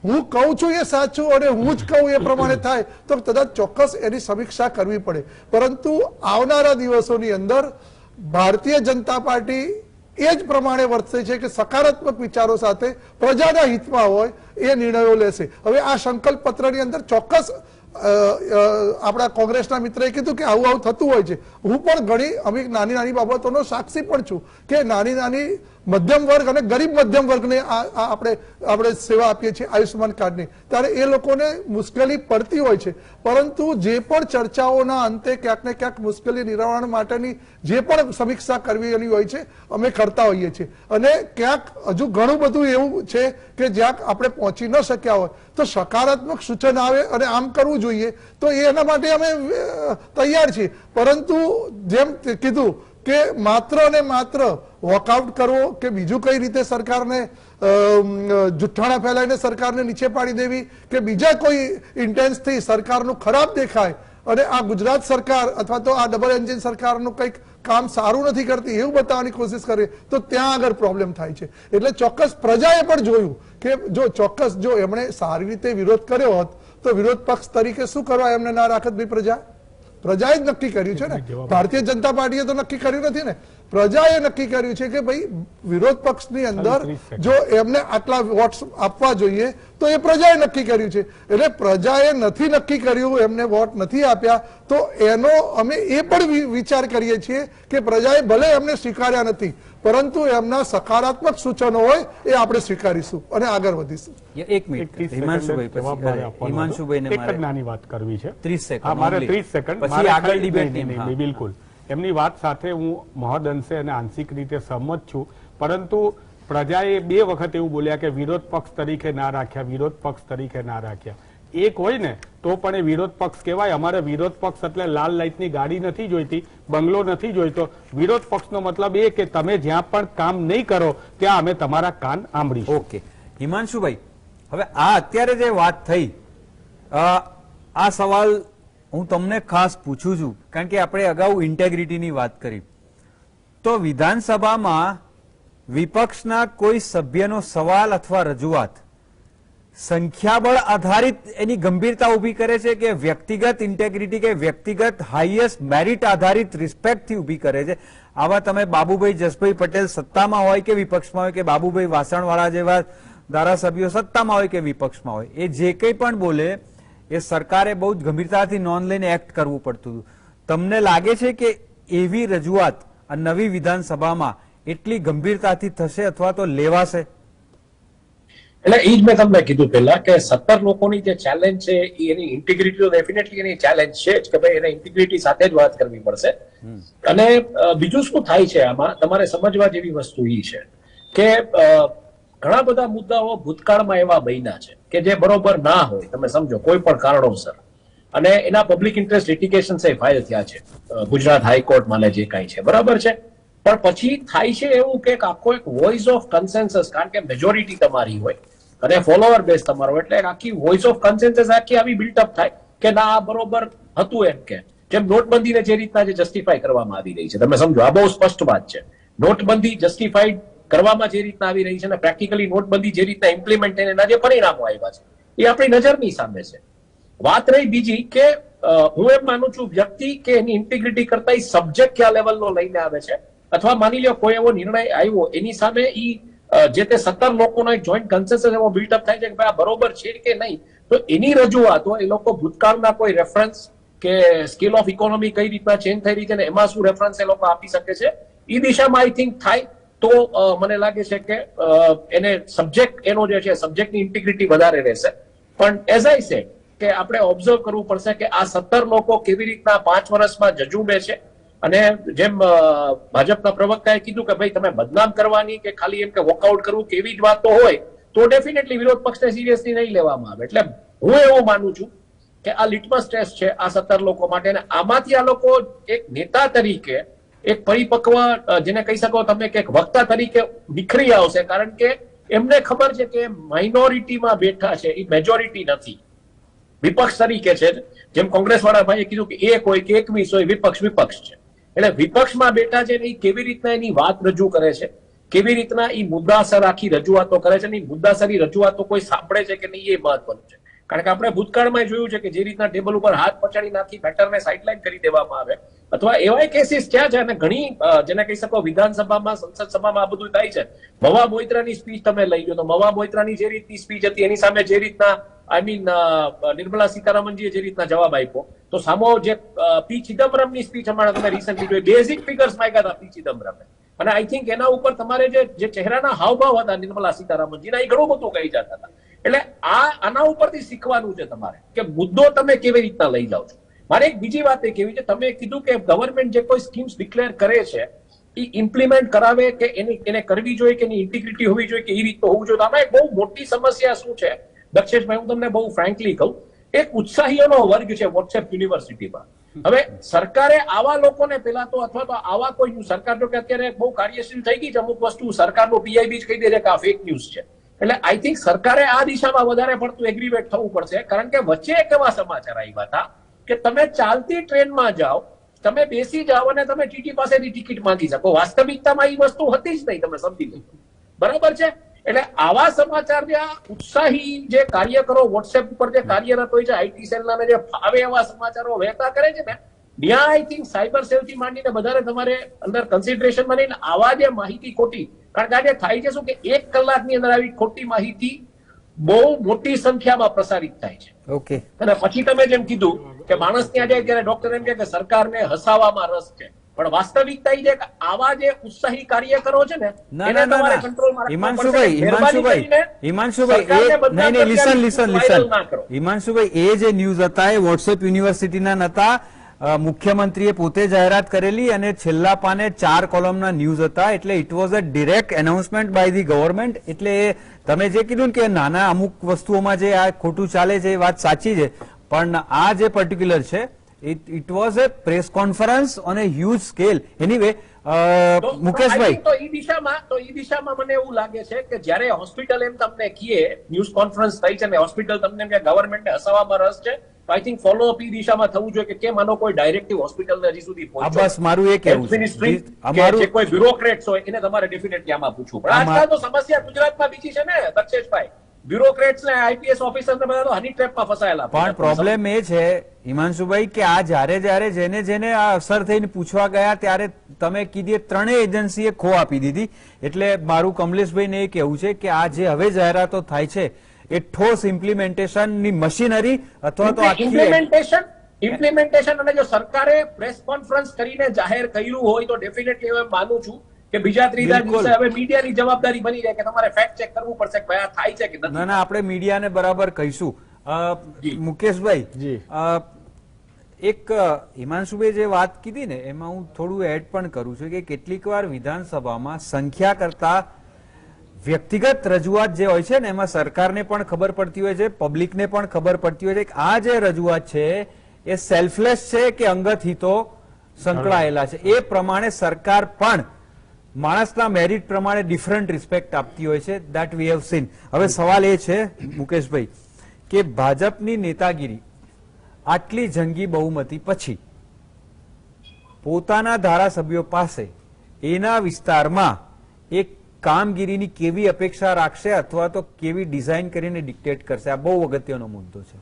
હું કહું છું એ સાચું અને હું જ કહું એ પ્રમાણે થાય તો કદાચ ચોક્કસ એની સમીક્ષા કરવી પડે. પરંતુ આવનારા દિવસોની અંદર ભારતીય જનતા પાર્ટી એ જ પ્રમાણે વર્તશે છે કે સકારાત્મક વિચારો સાથે પ્રજાના હિતમાં હોય એ નિર્ણયો લેશે. હવે આ સંકલ્પ પત્રની અંદર ચોક્કસ આપણા કોંગ્રેસના મિત્રએ કીધું કે આવું થતું હોય છે. હું પણ ઘણી અમુક નાની બાબતોનો સાક્ષી પણ છું કે નાની મધ્યમ વર્ગ અને ગરીબ મધ્યમ વર્ગને આપણે સેવા આપીએ છીએ આયુષ્યમાન કાર્ડની, ત્યારે એ લોકોને મુશ્કેલી પડતી હોય છે. પરંતુ જે પણ ચર્ચાઓના અંતે ક્યાંક ને ક્યાંક મુશ્કેલી નિવારણ માટેની જે પણ સમીક્ષા કરવી હોય છે અમે કરતા હોઈએ છીએ. અને ક્યાંક હજુ ઘણું બધું એવું છે કે જ્યાં આપણે પહોંચી ન શક્યા હોય તો સકારાત્મક સૂચન આવે અને આમ કરવું જોઈએ તો એના માટે અમે તૈયાર છીએ. પરંતુ જેમ કીધું કે માત્ર ને માત્ર વોકઆઉટ કરવો કે બીજું કઈ રીતે સરકારને જુઠ્ઠાણા ફેલાઈને સરકારને નીચે પાડી દેવી કે બીજા કોઈ ઇન્ટેન્સથી સરકારનું ખરાબ દેખાય અને આ ગુજરાત સરકાર અથવા તો આ ડબલ એન્જિન સરકારનું કંઈક કામ સારું નથી કરતી એવું બતાવવાની કોશિશ કરે તો ત્યાં આગળ પ્રોબ્લેમ થાય છે. એટલે ચોક્કસ પ્રજાએ પણ જોયું કે જો એમણે સારી રીતે વિરોધ કર્યો હોત તો વિરોધ પક્ષ તરીકે શું કરવા એમને ના રાખત ભાઈ? પ્રજાએ જ નક્કી કર્યું છે ને. ભારતીય જનતા પાર્ટીએ તો નક્કી કર્યું નથી ને, પ્રજાએ નક્કી કર્યું છે કે ભાઈ વિરોધ પક્ષની અંદર જો એમને આટલા વોટ આપવા જોઈએ તો એ પ્રજાએ નક્કી કર્યું છે. એટલે પ્રજાએ નથી નક્કી કર્યું, એમને વોટ નથી આપ્યા તો એનો અમે એ પણ વિચાર કરીએ છીએ કે પ્રજાએ ભલે એમને સ્વીકાર્યા નથી પરંતુ એમના સકારાત્મક સૂચનો હોય એ આપણે સ્વીકારીશું અને આગળ વધીશું. એક મિનિટ હિમાંશુભાઈ, એક જ નાની વાત કરવી છે. 30 સેકન્ડ. હા, મારે 30 સેકન્ડ. પછી આગળ ડિબેટ. બિલકુલ એમની વાત સાથે હું મહદ અંશે અને આંશિક રીતે સહમત છું. પરંતુ પ્રજાએ 2 વખત એવું બોલ્યા કે વિરોધ પક્ષ તરીકે ના રાખ્યા. એક હોય ને તો પણ એ વિરોધ પક્ષ કહેવાય. અમારે વિરોધ પક્ષ એટલે લાલ લાઇટની ગાડી નથી જોઈતી, બંગલો નથી જોઈતો. વિરોધ પક્ષનો મતલબ એ કે તમે જ્યાં પણ કામ નહીં કરો ત્યાં અમે તમારા કાન આંબળીશું. ઓકે હિમાંશુભાઈ, હવે આ અત્યારે જે વાત થઈ આ સવાલ હું તમને ખાસ પૂછું છું કારણ કે આપણે અગાઉ ઇન્ટેગ્રિટીની વાત કરી. તો વિધાનસભામાં વિપક્ષના કોઈ સભ્યનો સવાલ અથવા રજૂઆત સંખ્યાબળ આધારિત એની ગંભીરતા ઉભી કરે છે કે વ્યક્તિગત ઇન્ટેગ્રિટી કે વ્યક્તિગત હાઈએસ્ટ મેરિટ આધારિત રિસ્પેક્ટથી ઉભી કરે છે? આવા તમે બાબુભાઈ જસભાઈ પટેલ સત્તામાં હોય કે વિપક્ષમાં હોય કે બાબુભાઈ વાસણવાળા જેવા ધારાસભ્યો સત્તામાં હોય કે વિપક્ષમાં હોય, એ જે કંઈ પણ બોલે એ સરકારે બહુ જ ગંભીરતાથી નોંધ લઈને એક્ટ કરવું પડતું હતું. તમને લાગે છે કે એવી રજૂઆત આ નવી વિધાનસભામાં એટલી ગંભીરતાથી થશે અથવા તો લેવાશે? એટલે એ જ મેં તમને કીધું પહેલા કે 17 લોકોની જે ચેલેન્જ છે એની ઇન્ટિગ્રિટી તો ડેફિનેટલી એની ચેલેન્જ છે જ કે ભાઈ એને ઇન્ટિગ્રિટી સાથે જ વાત કરવી પડશે. અને બીજું શું થાય છે આમાં તમારે સમજવા જેવી વસ્તુ એ છે કે ઘણા બધા મુદ્દાઓ ભૂતકાળમાં એવા બન્યા છે કે જે બરોબર ના હોય, તમે સમજો કોઈ પણ કારણોસર, અને એના પબ્લિક ઇન્ટરેસ્ટ લિટિગેશન ફાઇલ થયા છે ગુજરાત હાઈકોર્ટમાં જે કાંઈ છે, બરાબર છે. પણ પછી થાય છે એવું કે આખો એક વોઇસ ઓફ કન્સેન્સસ, કારણ કે મેજોરિટી તમારી હોય અને ફોલોવર બેઝ તમારો, એટલે આખી વોઇસ ઓફ કન્સેન્સસ આખી આવી બિલ્ટઅપ થાય કે ના આ બરોબર હતું. એમ કે જેમ નોટબંધીને જે રીતના જે જસ્ટિફાઈ કરવામાં આવી રહી છે, તમે સમજો આ બહુ સ્પષ્ટ વાત છે. નોટબંધી જસ્ટિફાઈડ કરવામાં જે રીતના આવી રહી છે અને પ્રેક્ટિકલી નોટબંધી જે રીતના ઇમ્પ્લિમેન્ટ થઈને એના જે પરિણામો આવ્યા છે એ આપણી નજરની સામે છે. વાત રહી બીજી કે હું એમ માનું છું વ્યક્તિ કે એની ઇન્ટિગ્રિટી કરતા એ સબ્જેક્ટ કયા લેવલનો લઈને આવે છે, અથવા માની લો કોઈ એવો નિર્ણય આવ્યો એની સામે જે તે 17 લોકોનો એક જોઈન્ટ કન્સેન્સસ એવો બિલ્ટઅપ થાય છે કે ભાઈ આ બરોબર છે કે નહીં, તો એની રજૂઆતો એ લોકો ભૂતકાળના કોઈ રેફરન્સ કે સ્કેલ ઓફ ઇકોનોમી કઈ રીતના ચેન્જ થઈ રહી છે ને એમાં શું રેફરન્સ એ લોકો આપી શકે છે, એ દિશામાં આઈ થિંક થાય તો મને લાગે છે કે એને સબ્જેક્ટ એનો જે છે સબ્જેક્ટની ઇન્ટિગ્રિટી વધારે રહેશે. પણ એઝ આઈ સેડ કે આપણે ઓબ્ઝર્વ કરવું પડશે કે આ 17 લોકો કેવી રીતના 5 વર્ષમાં જજુમે છે. અને જેમ ભાજપના પ્રવક્તાએ કીધું કે ભાઈ તમે બદનામ કરવાની કે ખાલી એમ કે વોકઆઉટ કરવું કેવી જ વાતો હોય તો ડેફિનેટલી વિરોધ પક્ષને સિરિયસલી નહીં લેવામાં આવે. એટલે હું એવું માનું છું કે આ લિટમસ ટેસ્ટ છે આ 17 લોકો માટે, અને આમાંથી આ લોકો એક નેતા તરીકે, એક પરિપક્વ જેને કહી શકો તમે કે એક વક્તા તરીકે નિખરી આવશે, કારણ કે એમને ખબર છે કે માઇનોરિટીમાં બેઠા છે, એ મેજોરિટી નથી. વિપક્ષ તરીકે છે, જેમ કોંગ્રેસ વાળા ભાઈએ કીધું કે 1 હોય કે 21 હોય વિપક્ષ છે. એટલે વિપક્ષમાં બેઠા છે એ કેવી રીતના એની વાત રજૂ કરે છે, કેવી રીતના એ મુદ્દાસર આખી રજૂઆતો કરે છે, એ મુદ્દાસરી રજૂઆતો કોઈ સાંભળે છે કે નહીં એ મહત્વનું છે. કારણ કે આપણે ભૂતકાળમાં જોયું છે કે જે રીતના ટેબલ ઉપર હાથ પચાડી નાખી મેટરને સાઇડલાઇન કરી દેવામાં આવે, અથવા એવા કેસીસ થયા છે અને ઘણી જેને કહી શકો વિધાનસભામાં, સંસદ સભામાં આ બધું થાય છે. મવા મોઇત્રાની સ્પીચ તમે લઈ લો તો મવા મોઇત્રાની જે રીતની સ્પીચ હતી એની સામે જે રીતના નિર્મલા સીતારામનજીએ જે રીતના જવાબ આપ્યો, તો સામો જે પી ચિદમ્બરમની સ્પીચ હમણાં તમે રિસન્ટલી જોઈ, બેઝિક ફિગર્સ માંગ્યા હતા પી ચિદમ્બરમે, અને આઈ થિંક એના ઉપર તમારે જે ચહેરાના હાવભાવ હતા નિર્મલા સીતારામનજીના એ ઘણું બધું કહી જતા હતા. એટલે આના ઉપરથી શીખવાનું છે તમારે કે મુદ્દો તમે કેવી રીતના લઈ જાઓ છો. મારે એક બીજી વાત એ કેવી છે, તમે કીધું કે ગવર્મેન્ટ જે કોઈ સ્કીમ્સ ડિક્લેર કરે છે એ ઇમ્પ્લિમેન્ટ કરાવે કે એને કરવી જોઈએ કે એની ઇન્ટિગ્રિટી હોવી જોઈએ કે એ રીતનું હોવું જોઈએ. આમાં એક બહુ મોટી સમસ્યા શું છે દક્ષેશભાઈ, હું તમને બહુ ફ્રેન્કલી કહું, એક ઉત્સાહીઓનો વર્ગ છે વોટ્સએપ યુનિવર્સિટીમાં. હવે સરકારે આવા લોકોને પેલા તો, અથવા તો આવા કોઈ સરકાર, જો કે અત્યારે બહુ કાર્યશીલ થઈ ગઈ છે અમુક વસ્તુ, સરકારનું પીઆઈબી જ કહી દે છે કે આ ફેક ન્યૂઝ છે. એટલે આઈ થિંક સરકારે આ દિશામાં વધારે પડતું એગ્રીવેટ થવું પડશે, કારણ કે વચ્ચે એક એવા સમાચાર આવ્યા હતા કે તમે ચાલતી ટ્રેનમાં જાઓ, તમે બેસી જાઓ અને તમે ટીટી પાસેથી ટિકિટ માંગી શકો. વાસ્તવિકતામાં એ વસ્તુ હતી જ નહીં, તમે સમજી લો, બરાબર છે. એટલે આવા સમાચાર જે આ ઉત્સાહી જે કાર્યકરો વોટ્સએપ ઉપર જે કાર્યરત હોય છે, આઈટી સેલના જે ફાવે એવા સમાચારો વહેતા કરે છે ને, ત્યાં આઈ થિંક સાયબર સેલથી માંડીને વધારે તમારે અંદર કન્સિડરેશનમાં લઈને આવા જે માહિતી ખોટી, કારણ કે આજે થાય છે શું કે 1 કલાકની અંદર આવી ખોટી માહિતી બહુ મોટી સંખ્યામાં પ્રસારિત થાય છે. ઓકે. અને પછી તમે જેમ કીધું કે માણસ ત્યાં જાય ત્યારે ડોક્ટર એમ કે સરકારને હસાવવામાં રસ છે, પણ વાસ્તવિકતા એ છે કે આવા જે ઉત્સાહી કાર્યકરો છે ને એને તમારે કંટ્રોલમાં હિમાંશુભાઈ એ જે ન્યૂઝ હતા એ વોટ્સએપ યુનિવર્સિટીના નતા, મુખ્યમંત્રીએ પોતે જાહેરાત કરેલી અને છેલ્લા પાને 4 કોલમના ન્યૂઝ હતા. એટલે it was a direct announcement by the government. એટલે તમે જે કીધું કે નાના અમુક વસ્તુઓમાં જે આ ખોટું ચાલે છે એ વાત સાચી છે, પણ આ જે પર્ટિક્યુલર છે it was a press conference on a huge scale. Anyway, મુકેશભાઈ, તો એ દિશામાં મને એવું લાગે છે કે જ્યારે હોસ્પિટલ એમ તમને કહે, ન્યૂઝ કોન્ફરન્સ થઈ છે ને હોસ્પિટલ તમને કે ગવર્મેન્ટને હસાવવામાં રસ છે, તો આઈ થિંક ફોલો અપ એ દિશામાં થવું જોઈએ કે કેમ આનો કોઈ ડાયરેક્ટિવ હોસ્પિટલને હજી સુધી પહોંચ્યો. બસ મારું એ કહેવું છે, જે કોઈ બ્યુરોક્રેટ્સ હોય એને તમારે ડેફિનેટલી આમાં પૂછવું પડે. આજકાલ તો સમસ્યા ગુજરાતમાં બીજી છે ને દક્ષેશભાઈ, બ્યુરોક્રેટ્સ ને આઈપીએસ ઓફિસર ને બધા તો હની ટ્રેપમાં ફસાયેલા. પણ પ્રોબ્લેમ એ છે હિમાંશુભાઈ કે આ જ્યારે જેને આ અસર થઈને પૂછવા ગયા ત્યારે તમે કીધી ત્રણેય એજન્સીએ ખો આપી દીધી. એટલે મારું કમલેશભાઈને એ કહેવું છે કે આ જે હવે જાહેરાતો થાય છે એ ઠોસ ઇમ્પ્લિમેન્ટેશનની મશીનરી અથવા તો ઇમ્પ્લિમેન્ટેશન અને જો સરકારે પ્રેસ કોન્ફરન્સ કરીને જાહેર કર્યું હોય તો ડેફિનેટલી હું માનું છું કે બીજા ત્રીજા બિલકુલ. દિવસે હવે મીડિયાની જવાબદારી બની જાય કે તમારે ફેક્ટ ચેક કરવું પડશે કે ભાઈ આ થાય છે કે નથી. ના ના આપણે મીડિયાને બરાબર કહીશું. જી. મુકેશભાઈ, જી. એક હિમાંશુભાઈ જે વાત કીધી ને એમાં હું થોડું એડ પણ કરું છું કે કેટલીક વાર વિધાનસભામાં સંખ્યા કરતા વ્યક્તિગત રજૂઆત જે હોય છે ને એમાં સરકારને પણ ખબર પડતી હોય છે, પબ્લિકને પણ ખબર પડતી હોય છે કે આ જે રજૂઆત છે એ સેલ્ફલેસ છે કે અંગત હિતો સંકળાયેલા છે. એ પ્રમાણે સરકાર પણ માણસના મેરિટ પ્રમાણે ડિફરન્ટ રિસ્પેક્ટ આપતી હોય છે. That we have seen. હવે સવાલ એ છે મુકેશભાઈ કે ભાજપની નેતાગીરી આટલી જંગી બહુમતી પછી પોતાના ધારાસભ્યો પાસે એના વિસ્તારમાં એક કામગીરીની કેવી અપેક્ષા રાખશે અથવા તો કેવી ડિઝાઇન કરીને ડિક્ટેટ કરશે? આ બહુ અગત્યનો મુદ્દો છે.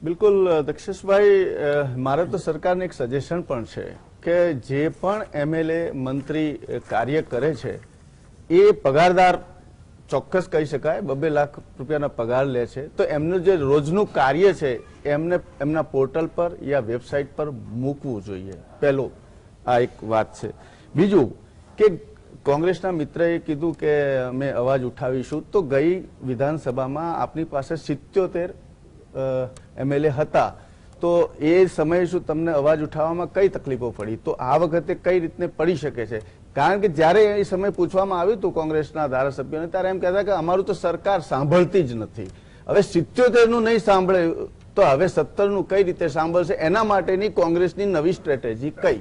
બિલકુલ દક્ષેશભાઈ, મારે તો સરકારને એક સજેશન પણ છે કે જે પણ એમએલએ મંત્રી કાર્ય કરે છે એ પગારદાર ચોક્કસ કહી શકાય, 2 લાખ રૂપિયાના પગાર લે છે, તો એમનું જે રોજનું કાર્ય છે એમને એમના પોર્ટલ પર યા વેબસાઇટ પર મૂકવું જોઈએ. પહેલું આ એક વાત છે. બીજું કે કોંગ્રેસના મિત્રએ કીધું કે અમે અવાજ ઉઠાવીશું, તો ગઈ વિધાનસભામાં આપની પાસે 77 એમએલએ હતા, તો એ સમયે શું તમને અવાજ ઉઠાવવામાં કઈ તકલીફો પડી? તો આ વખતે કઈ રીતને પડી શકે છે? કારણ કે જ્યારે એ સમય પૂછવામાં આવ્યું હતું કોંગ્રેસના ધારાસભ્યોને, ત્યારે એમ કહેતા કે અમારું તો સરકાર સાંભળતી જ નથી. હવે 77 નું નહીં સાંભળે તો હવે 17 નું કઈ રીતે સાંભળશે? એના માટેની કોંગ્રેસની નવી સ્ટ્રેટેજી કઈ?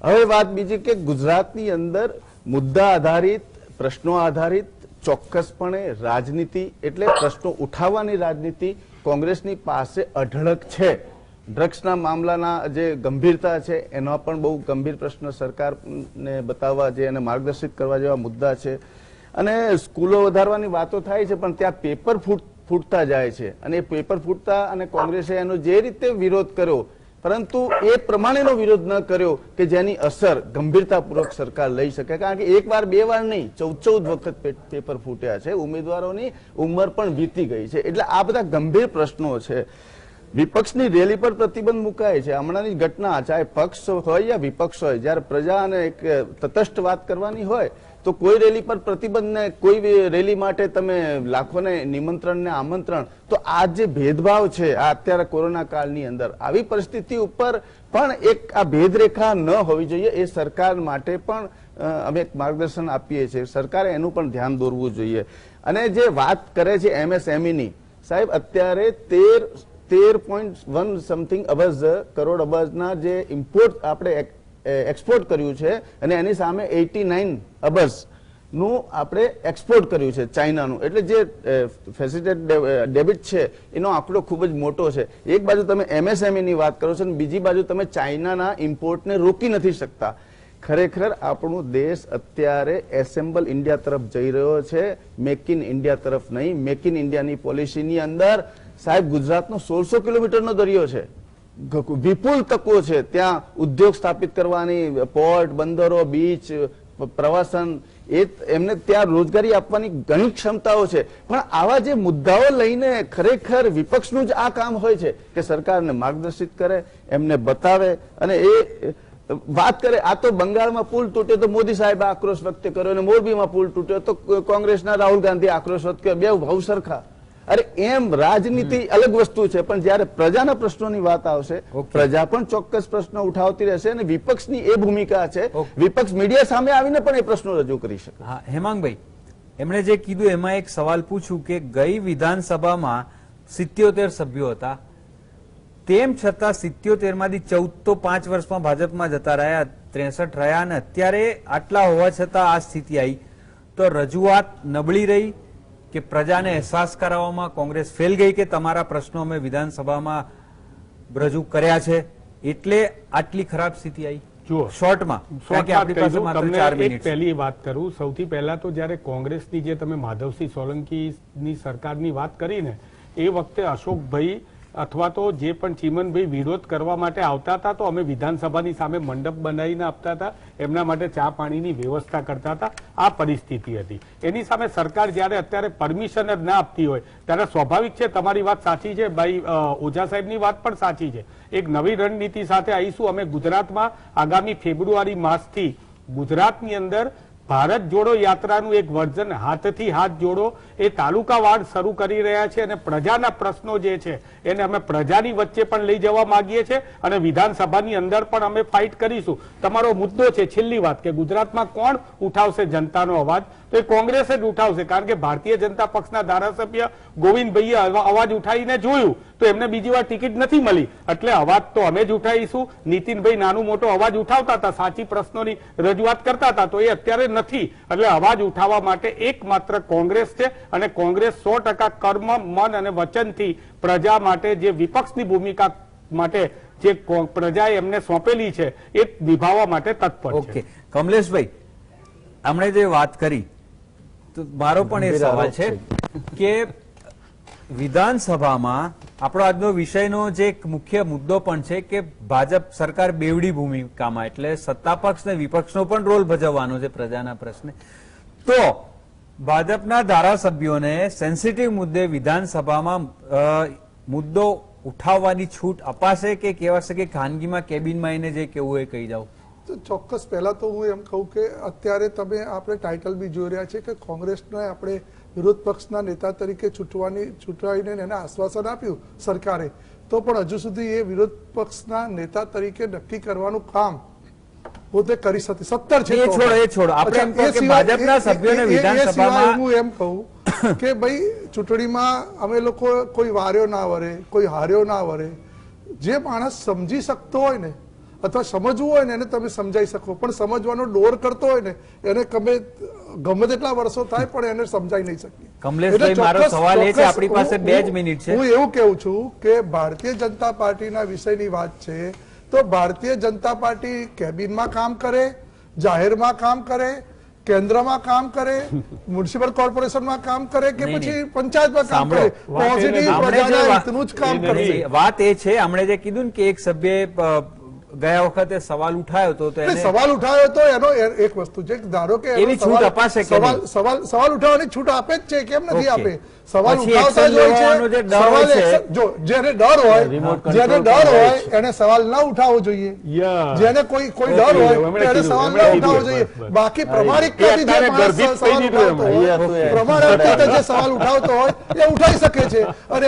હવે વાત બીજી કે ગુજરાતની અંદર મુદ્દા આધારિત, પ્રશ્નો આધારિત ચોક્કસપણે રાજનીતિ એટલે પ્રશ્નો ઉઠાવવાની રાજનીતિ કોંગ્રેસની પાસે અઢળક છે. ડ્રગ્સના મામલાના જે ગંભીરતા છે એનો પણ બહુ ગંભીર પ્રશ્ન સરકારને બતાવવા જે અને માર્ગદર્શિત કરવા જેવા મુદ્દા છે. અને સ્કૂલો વધારવાની વાતો થાય છે પણ ત્યાં પેપર ફૂટતા જાય છે, અને એ પેપર ફૂટતા અને કોંગ્રેસે એનો જે રીતે વિરોધ કર્યો, પરંતુ એ પ્રમાણેનો વિરોધ ન કર્યો કે જેની અસર ગંભીરતાપૂર્વક સરકાર લઈ શકે. કારણ કે એક વાર બે વાર નહીં, 14 વખત પેપર ફૂટ્યા છે. ઉમેદવારોની ઉંમર પણ વીતી ગઈ છે. એટલે આ બધા ગંભીર પ્રશ્નો છે. વિપક્ષની રેલી પર પ્રતિબંધ મુકાય છે. હમણાંની ઘટના, ચાહે પક્ષ હોય યા વિપક્ષ હોય, જયારે પ્રજા અને એક તટસ્થ વાત કરવાની હોય તો કોઈ રેલી પર પ્રતિબંધ ને કોઈ રેલી માટે તમે લાખોને નિમંત્રણ ને આમંત્રણ, તો આ જે ભેદભાવ છે આ અત્યારે કોરોના કાળની અંદર આવી પરિસ્થિતિ ઉપર પણ એક આ ભેદરેખા ન હોવી જોઈએ. એ સરકાર માટે પણ અમે એક માર્ગદર્શન આપીએ છીએ. સરકારે એનું પણ ધ્યાન દોરવું જોઈએ. અને જે વાત કરે છે એમએસએમઈની, સાહેબ અત્યારે 13.1 સમથિંગ અબજ કરોડ અબજના જે ઇમ્પોર્ટ આપણે એક્સપોર્ટ કર્યું છે, અને એની સામે 89 અબજ નું આપણે એક્સપોર્ટ કર્યું છે ચાઇનાનું. એટલે જે ફેસિલિટેડ ડેબિટ છે એનો આંકડો ખૂબ જ મોટો છે. એક બાજુ તમે એમએસએમઈ ની વાત કરો છો અને બીજી બાજુ તમે ચાઇનાના ઇમ્પોર્ટને રોકી નથી શકતા. ખરેખર આપણો દેશ અત્યારે એસેમ્બલ ઇન્ડિયા તરફ જઈ રહ્યો છે, મેક ઇન ઇન્ડિયા તરફ નહીં. મેક ઇન ઇન્ડિયાની પોલિસીની અંદર સાહેબ ગુજરાતનો 1600 કિલોમીટરનો દરિયો છે, વિપુલ તકો છે ત્યાં ઉદ્યોગ સ્થાપિત કરવાની, પોર્ટ, બંદરો, બીચ, પ્રવાસન, એમને ત્યાં રોજગારી આપવાની ઘણી ક્ષમતાઓ છે. પણ આવા જે મુદ્દાઓ લઈને ખરેખર વિપક્ષનું જ આ કામ હોય છે કે સરકારને માર્ગદર્શિત કરે, એમને બતાવે અને એ વાત કરે. આ તો બંગાળમાં પુલ તૂટ્યો તો મોદી સાહેબ આક્રોશ વ્યક્ત કર્યો, અને મોરબીમાં પુલ તૂટ્યો તો કોંગ્રેસના રાહુલ ગાંધી આક્રોશ વ્યક્ત કર્યો. બે ભાવ સરખા. અરે એમ રાજનીતિ અલગ વસ્તુ છે, પણ જયારે પ્રજાના પ્રશ્નોની વાત આવશે, પ્રજા પણ ચોક્કસ પ્રશ્નો ઉઠાવતી રહેશે અને વિપક્ષની એ ભૂમિકા છે. વિપક્ષ મીડિયા સામે આવીને પણ એ પ્રશ્નો રજૂ કરી શકે. હા, હેમાંગભાઈ, એમણે જે કીધું એમાં એક સવાલ પૂછું કે ગઈ વિધાનસભામાં 77 સભ્યો હતા, તેમ છતાં 77 માંથી 14 તો 5 વર્ષમાં ભાજપમાં જતા રહ્યા, 63 રહ્યા, અને અત્યારે આટલા હોવા છતાં આ સ્થિતિ આવી. તો રજૂઆત નબળી રહી કે પ્રજાને અહેસાસ કરાવવામાં કોંગ્રેસ ફેલ ગઈ કે તમારા પ્રશ્નો અમે વિધાનસભામાં રજૂ કર્યા છે એટલે આટલી ખરાબ સ્થિતિ આવી? જુઓ, શોર્ટમાં, કારણ કે આપણી પાસે માત્ર 4 મિનિટ છે. પહેલી વાત કરું, સૌથી પહેલા તો જયારે કોંગ્રેસની જે તમે માધવસિંહ સોલંકીની સરકારની વાત કરીને, એ વખતે અશોકભાઈ અથવા તો જે પણ ચીમનભાઈ વિરોધ કરવા માટે આવતા હતા તો અમે વિધાનસભાની સામે મંડપ બનાવીને આપતા હતા, એમના માટે ચા પાણીની વ્યવસ્થા કરતા હતા. આ પરિસ્થિતિ હતી. એની સામે સરકાર જયારે અત્યારે પરમિશન જ ના આપતી હોય ત્યારે સ્વાભાવિક છે, તમારી વાત સાચી છે ભાઈ, ઓઝા સાહેબની વાત પણ સાચી છે. એક નવી રણનીતિ સાથે આવીશું અમે ગુજરાતમાં. આગામી ફેબ્રુઆરી માસથી ગુજરાતની અંદર ભારત જોડો યાત્રાનું એક વર્ઝન હાથથી હાથ જોડો એ તાલુકાવાર શરૂ કરી રહ્યા છે અને પ્રજાના પ્રશ્નો જે છે એને અમે પ્રજાની વચ્ચે પણ લઈ જવા માંગીએ છીએ અને વિધાનસભાની અંદર પણ અમે ફાઇટ કરીશું. તમારો મુદ્દો છે છેલ્લી વાત કે ગુજરાતમાં કોણ ઉઠાવશે જનતાનો અવાજ, તો એ કોંગ્રેસ જ ઉઠાવશે, કારણ કે ભારતીય જનતા પક્ષના ધારાસભ્ય ગોવિંદભાઈએ અવાજ ઉઠાવીને જોયું તો એમને બીજી વાર ટિકિટ નથી મળી, એટલે અવાજ તો અમે જ ઉઠાવીશું. નીતિનભાઈ નાનું મોટો અવાજ ઉઠાવતા હતા, સાચી પ્રશ્નોની રજૂઆત કરતા હતા, તો એ અત્યારે નથી. એટલે અવાજ ઉઠાવવા માટે એકમાત્ર કોંગ્રેસ છે અને કોંગ્રેસ 100% કર્મ, મન અને વચનથી પ્રજા માટે જે વિપક્ષની ભૂમિકા માટે જે પ્રજાએ એમને સોંપેલી છે એ નિભાવવા માટે તત્પર છે. ઓકે, કમલેશભાઈ, આપણે જે વાત કરી તો મારો પણ એ સવાલ છે કે વિધાનસભામાં આપણો આજનો વિષયનો જે એક મુખ્ય મુદ્દો પણ છે કે ભાજપ સરકાર બેવડી ભૂમિકામાં, એટલે સત્તાપક્ષ ને વિપક્ષનો પણ રોલ ભજવવાનો છે પ્રજાના પ્રશ્ને. તો ભાજપના ધારાસભ્યોને સેન્સિટિવ મુદ્દે વિધાનસભામાં મુદ્દો ઉઠાવવાની છૂટ અપાશે કે કહેવાશે કે ખાનગીમાં કેબિનમાં એને જે કેવું એ કહી જાવ? તો ચોક્કસ પહેલા તો હું એમ કહું કે અત્યારે તમે આપણે ટાઇટલ બી જોઈ રહ્યા છે કે કોંગ્રેસને આપણે વિરોધ પક્ષના નેતા તરીકે ચૂંટાવીને એને આશ્વાસન આપ્યું સરકારે, તો પણ હજુ સુધી એ વિરોધ પક્ષના નેતા તરીકે નક્કી કરવાનું કામ પોતે કરી શકે. 17 છે એ છોડો આપણે એમ કહો કે ભાજપના સભ્યોને વિધાનસભામાં હું એમ કહું કે ભાઈ ચૂંટણીમાં અમે લોકો કોઈ વાર્યો ના વરે, કોઈ હાર્યો ના વરે. જે માણસ સમજી શકતો હોય ને અથવા સમજવું હોય ને એને તમે સમજાઈ શકો, પણ સમજવાનો ડોર કરતો હોય ને એને ગમે તેટલા વર્ષો થાય પણ એને સમજાઈ નહીં શકીએ. કમલેશભાઈ, મારો સવાલ એ છે, આપણી પાસે 2 જ મિનિટ છે. હું એવું કહું છું કે ભારતીય જનતા પાર્ટીના વિષયની વાત છે તો ભારતીય જનતા પાર્ટી કેબિનમાં કામ કરે, જાહેરમાં કામ કરે, કેન્દ્રમાં કામ કરે, મ્યુનિસિપલ કોર્પોરેશનમાં કામ કરે કે પછી પંચાયતમાં કામ કરે, પોઝિટિવ પ્રજાના હિતનું જ કામ કરે. વાત એ છે, આપણે જે કીધું ને કે એક સભ્યએ ગયા વખતે સવાલ ઉઠાયો તો સવાલ ઉઠાયો તો એનો એક વસ્તુ છે, ધારો કે એવી છૂટ અપાશે કે સવાલ ઉઠાવવાની છૂટ આપે જ છે, કેમ નથી આપે? સવાલ પછી ઉઠાવતા જ હોય છે. જો જેને ડર હોય એને સવાલ ના ઉઠાવવો જોઈએ, જેને કોઈ ડર હોય એને સવાલ ના ઉઠાવવો જોઈએ. બાકી પ્રમાણિકતાથી જે માણસ સવાલ ઉઠાવતો હોય, પ્રમાણિકતાથી જે સવાલ ઉઠાવતો હોય એ ઉઠાવી શકે છે અને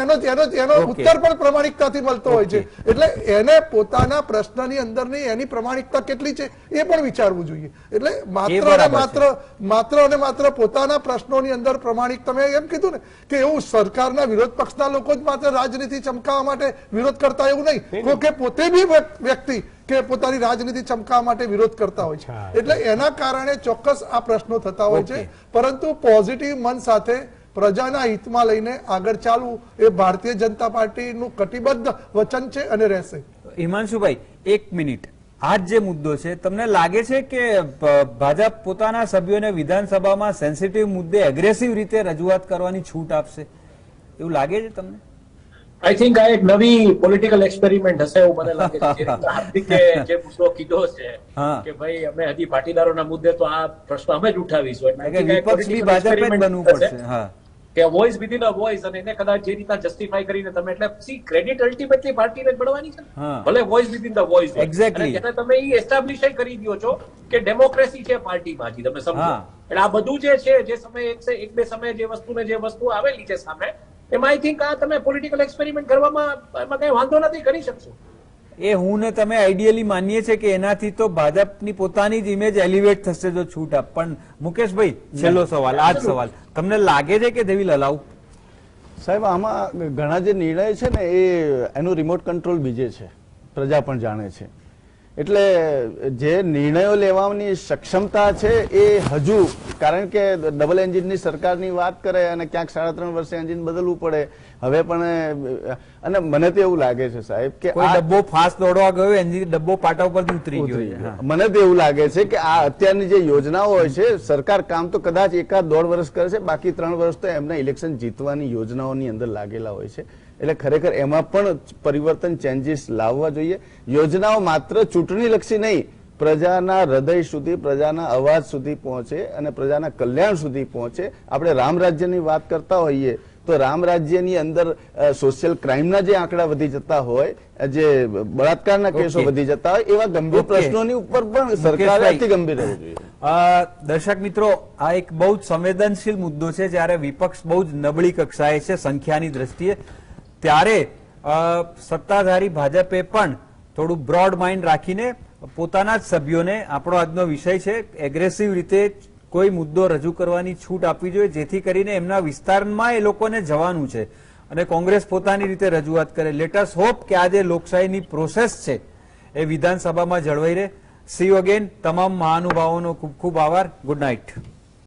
એનો ઉત્તર પણ પ્રમાણિકતાથી મળતો હોય છે. એટલે એને પોતાના પ્રશ્નની અંદરની એની પ્રમાણિકતા કેટલી છે એ પણ વિચારવું જોઈએ. એટલે માત્ર અને માત્ર પોતાના પ્રશ્નોની અંદર પ્રમાણિકતા, મેં એમ કીધું ને કે એવું સરકારના વિરોધ પક્ષના લોકો જ માત્ર રાજનીતિ ચમકાવવા માટે વિરોધ કરતા એવું નહીં, કે પોતે બી વ્યક્તિ કે પોતાની રાજનીતિ ચમકાવવા માટે વિરોધ કરતા હોય છે. એટલે એના કારણે ચોક્કસ આ પ્રશ્નો થતા હોય છે, પરંતુ પોઝિટિવ મન સાથે પ્રજાના હિતમાં લઈને આગળ ચાલવું એ ભારતીય જનતા પાર્ટીનું કટિબદ્ધ વચન છે અને રહેશે. હિમાંશુભાઈ, 1 મિનિટ. આ જે મુદ્દો છે, તમને લાગે છે કે ભાજપ પોતાના સભ્યોને વિધાનસભામાં સેન્સિટિવ મુદ્દે એગ્રેસિવ રીતે રજૂઆત કરવાની છૂટ આપશે એવું લાગે છે તમને? આઈ થિંક આ એક નવી પોલિટિકલ એક્સપેરિમેન્ટ હશે એવું મને લાગે છે. હાર્દિકે જે મુદ્દો કીધો છે કે ભાઈ અમે હજી પાટીદારોના મુદ્દે તો આ પ્રશ્ન અમે જ ઉઠાવીશું, એટલે વિપક્ષ બી ભાજપ જ બનવું પડશે કે વોઇસ વિધિન અ વોઇસ, અને એને કદાચ જે રીતના જસ્ટિફાઈ કરીને તમે, એટલે સી ક્રેડિટ અલ્ટિમેટલી પાર્ટીને જ મળવાની છે, ભલે voice within the voice. Exactly એટલે તમે એ એસ્ટાબ્લિશ કરી દો છો કે ડેમોક્રેસી છે પાર્ટીમાં, તમે સમજો. એટલે આ બધું જે છે, જે સમય એક બે સમય જે વસ્તુ આવેલી છે સામે, એમાં આઈ થિંક આ તમે પોલિટિકલ એક્સપેરિમેન્ટ કરવામાં એમાં કઈ વાંધો નથી, કરી શકશો. એ હું ને તમે આઈડિયલી માનીએ છીએ કે એનાથી તો ભાજપની પોતાની જ ઇમેજ એલિવેટ થશે જો છૂટ આપ. પણ મુકેશભાઈ, છેલ્લો સવાલ, આ જ સવાલ, તમને લાગે છે કે દે વિલ અલાઉ? સાહેબ, આમાં ઘણા જે નિર્ણય છે ને એનું રિમોટ કંટ્રોલ બીજે છે, પ્રજા પણ જાણે છે. એટલે જે નિર્ણયો લેવાની સક્ષમતા છે એ હજુ, કારણ કે ડબલ એન્જિનની સરકારની વાત કરે અને ક્યાંક 3.5 વર્ષે એન્જિન બદલવું પડે હવે પણ. અને મને તો એવું લાગે છે સાહેબ કે કોઈ ડબ્બો ફાસ્ટ દોડવા ગયો, એન્જિન ડબ્બો પાટા ઉપરથી ઉતરી ગયો. મને તો એવું લાગે છે કે આ અત્યારની જે યોજનાઓ હોય છે, સરકાર કામ તો કદાચ 1.5 વર્ષ કરે છે, બાકી 3 વર્ષ તો એમના ઇલેક્શન જીતવાની યોજનાઓની અંદર લાગેલા હોય છે. એટલે ખરેખર એમાં પણ પરિવર્તન, ચેન્જીસ લાવવા જોઈએ. યોજનાઓ માત્ર ચૂંટણી લક્ષી નહીં, પ્રજાના હૃદય સુધી, પ્રજાના અવાજ સુધી પહોંચે અને પ્રજાના કલ્યાણ સુધી પહોંચે. આપણે રામ રાજ્યની વાત કરતા હોઈએ તો રામ રાજ્યની અંદર સોશિયલ ક્રાઇમના જે આંકડા વધી જતા હોય, જે બળાત્કારના કેસો Okay. વધી જતા હોય, એવા ગંભીર Okay. પ્રશ્નોની ઉપર પણ સરકારે અતિ ગંભીર રહેવું જોઈએ. દર્શક મિત્રો, આ એક બહુ જ સંવેદનશીલ મુદ્દો છે. જ્યારે વિપક્ષ બહુ જ નબળી કક્ષાએ છે સંખ્યાની દ્રષ્ટિએ, ત્યારે સત્તાધારી ભાજપે પણ થોડું બ્રોડ માઇન્ડ રાખીને પોતાના જ સભ્યોને, આપણો આજનો વિષય છે, એગ્રેસિવ રીતે કોઈ મુદ્દો રજૂ કરવાની છૂટ આપવી જોઈએ, જેથી કરીને એમના વિસ્તારમાં એ લોકોને જવાનું છે અને કોંગ્રેસ પોતાની રીતે રજૂઆત કરે. લેટ અસ હોપ કે આ જે લોકશાહીની પ્રોસેસ છે એ વિધાનસભામાં જળવાઈ રહે. C you again. તમામ મહાનુભાવોનો ખૂબ ખૂબ આભાર. Good night.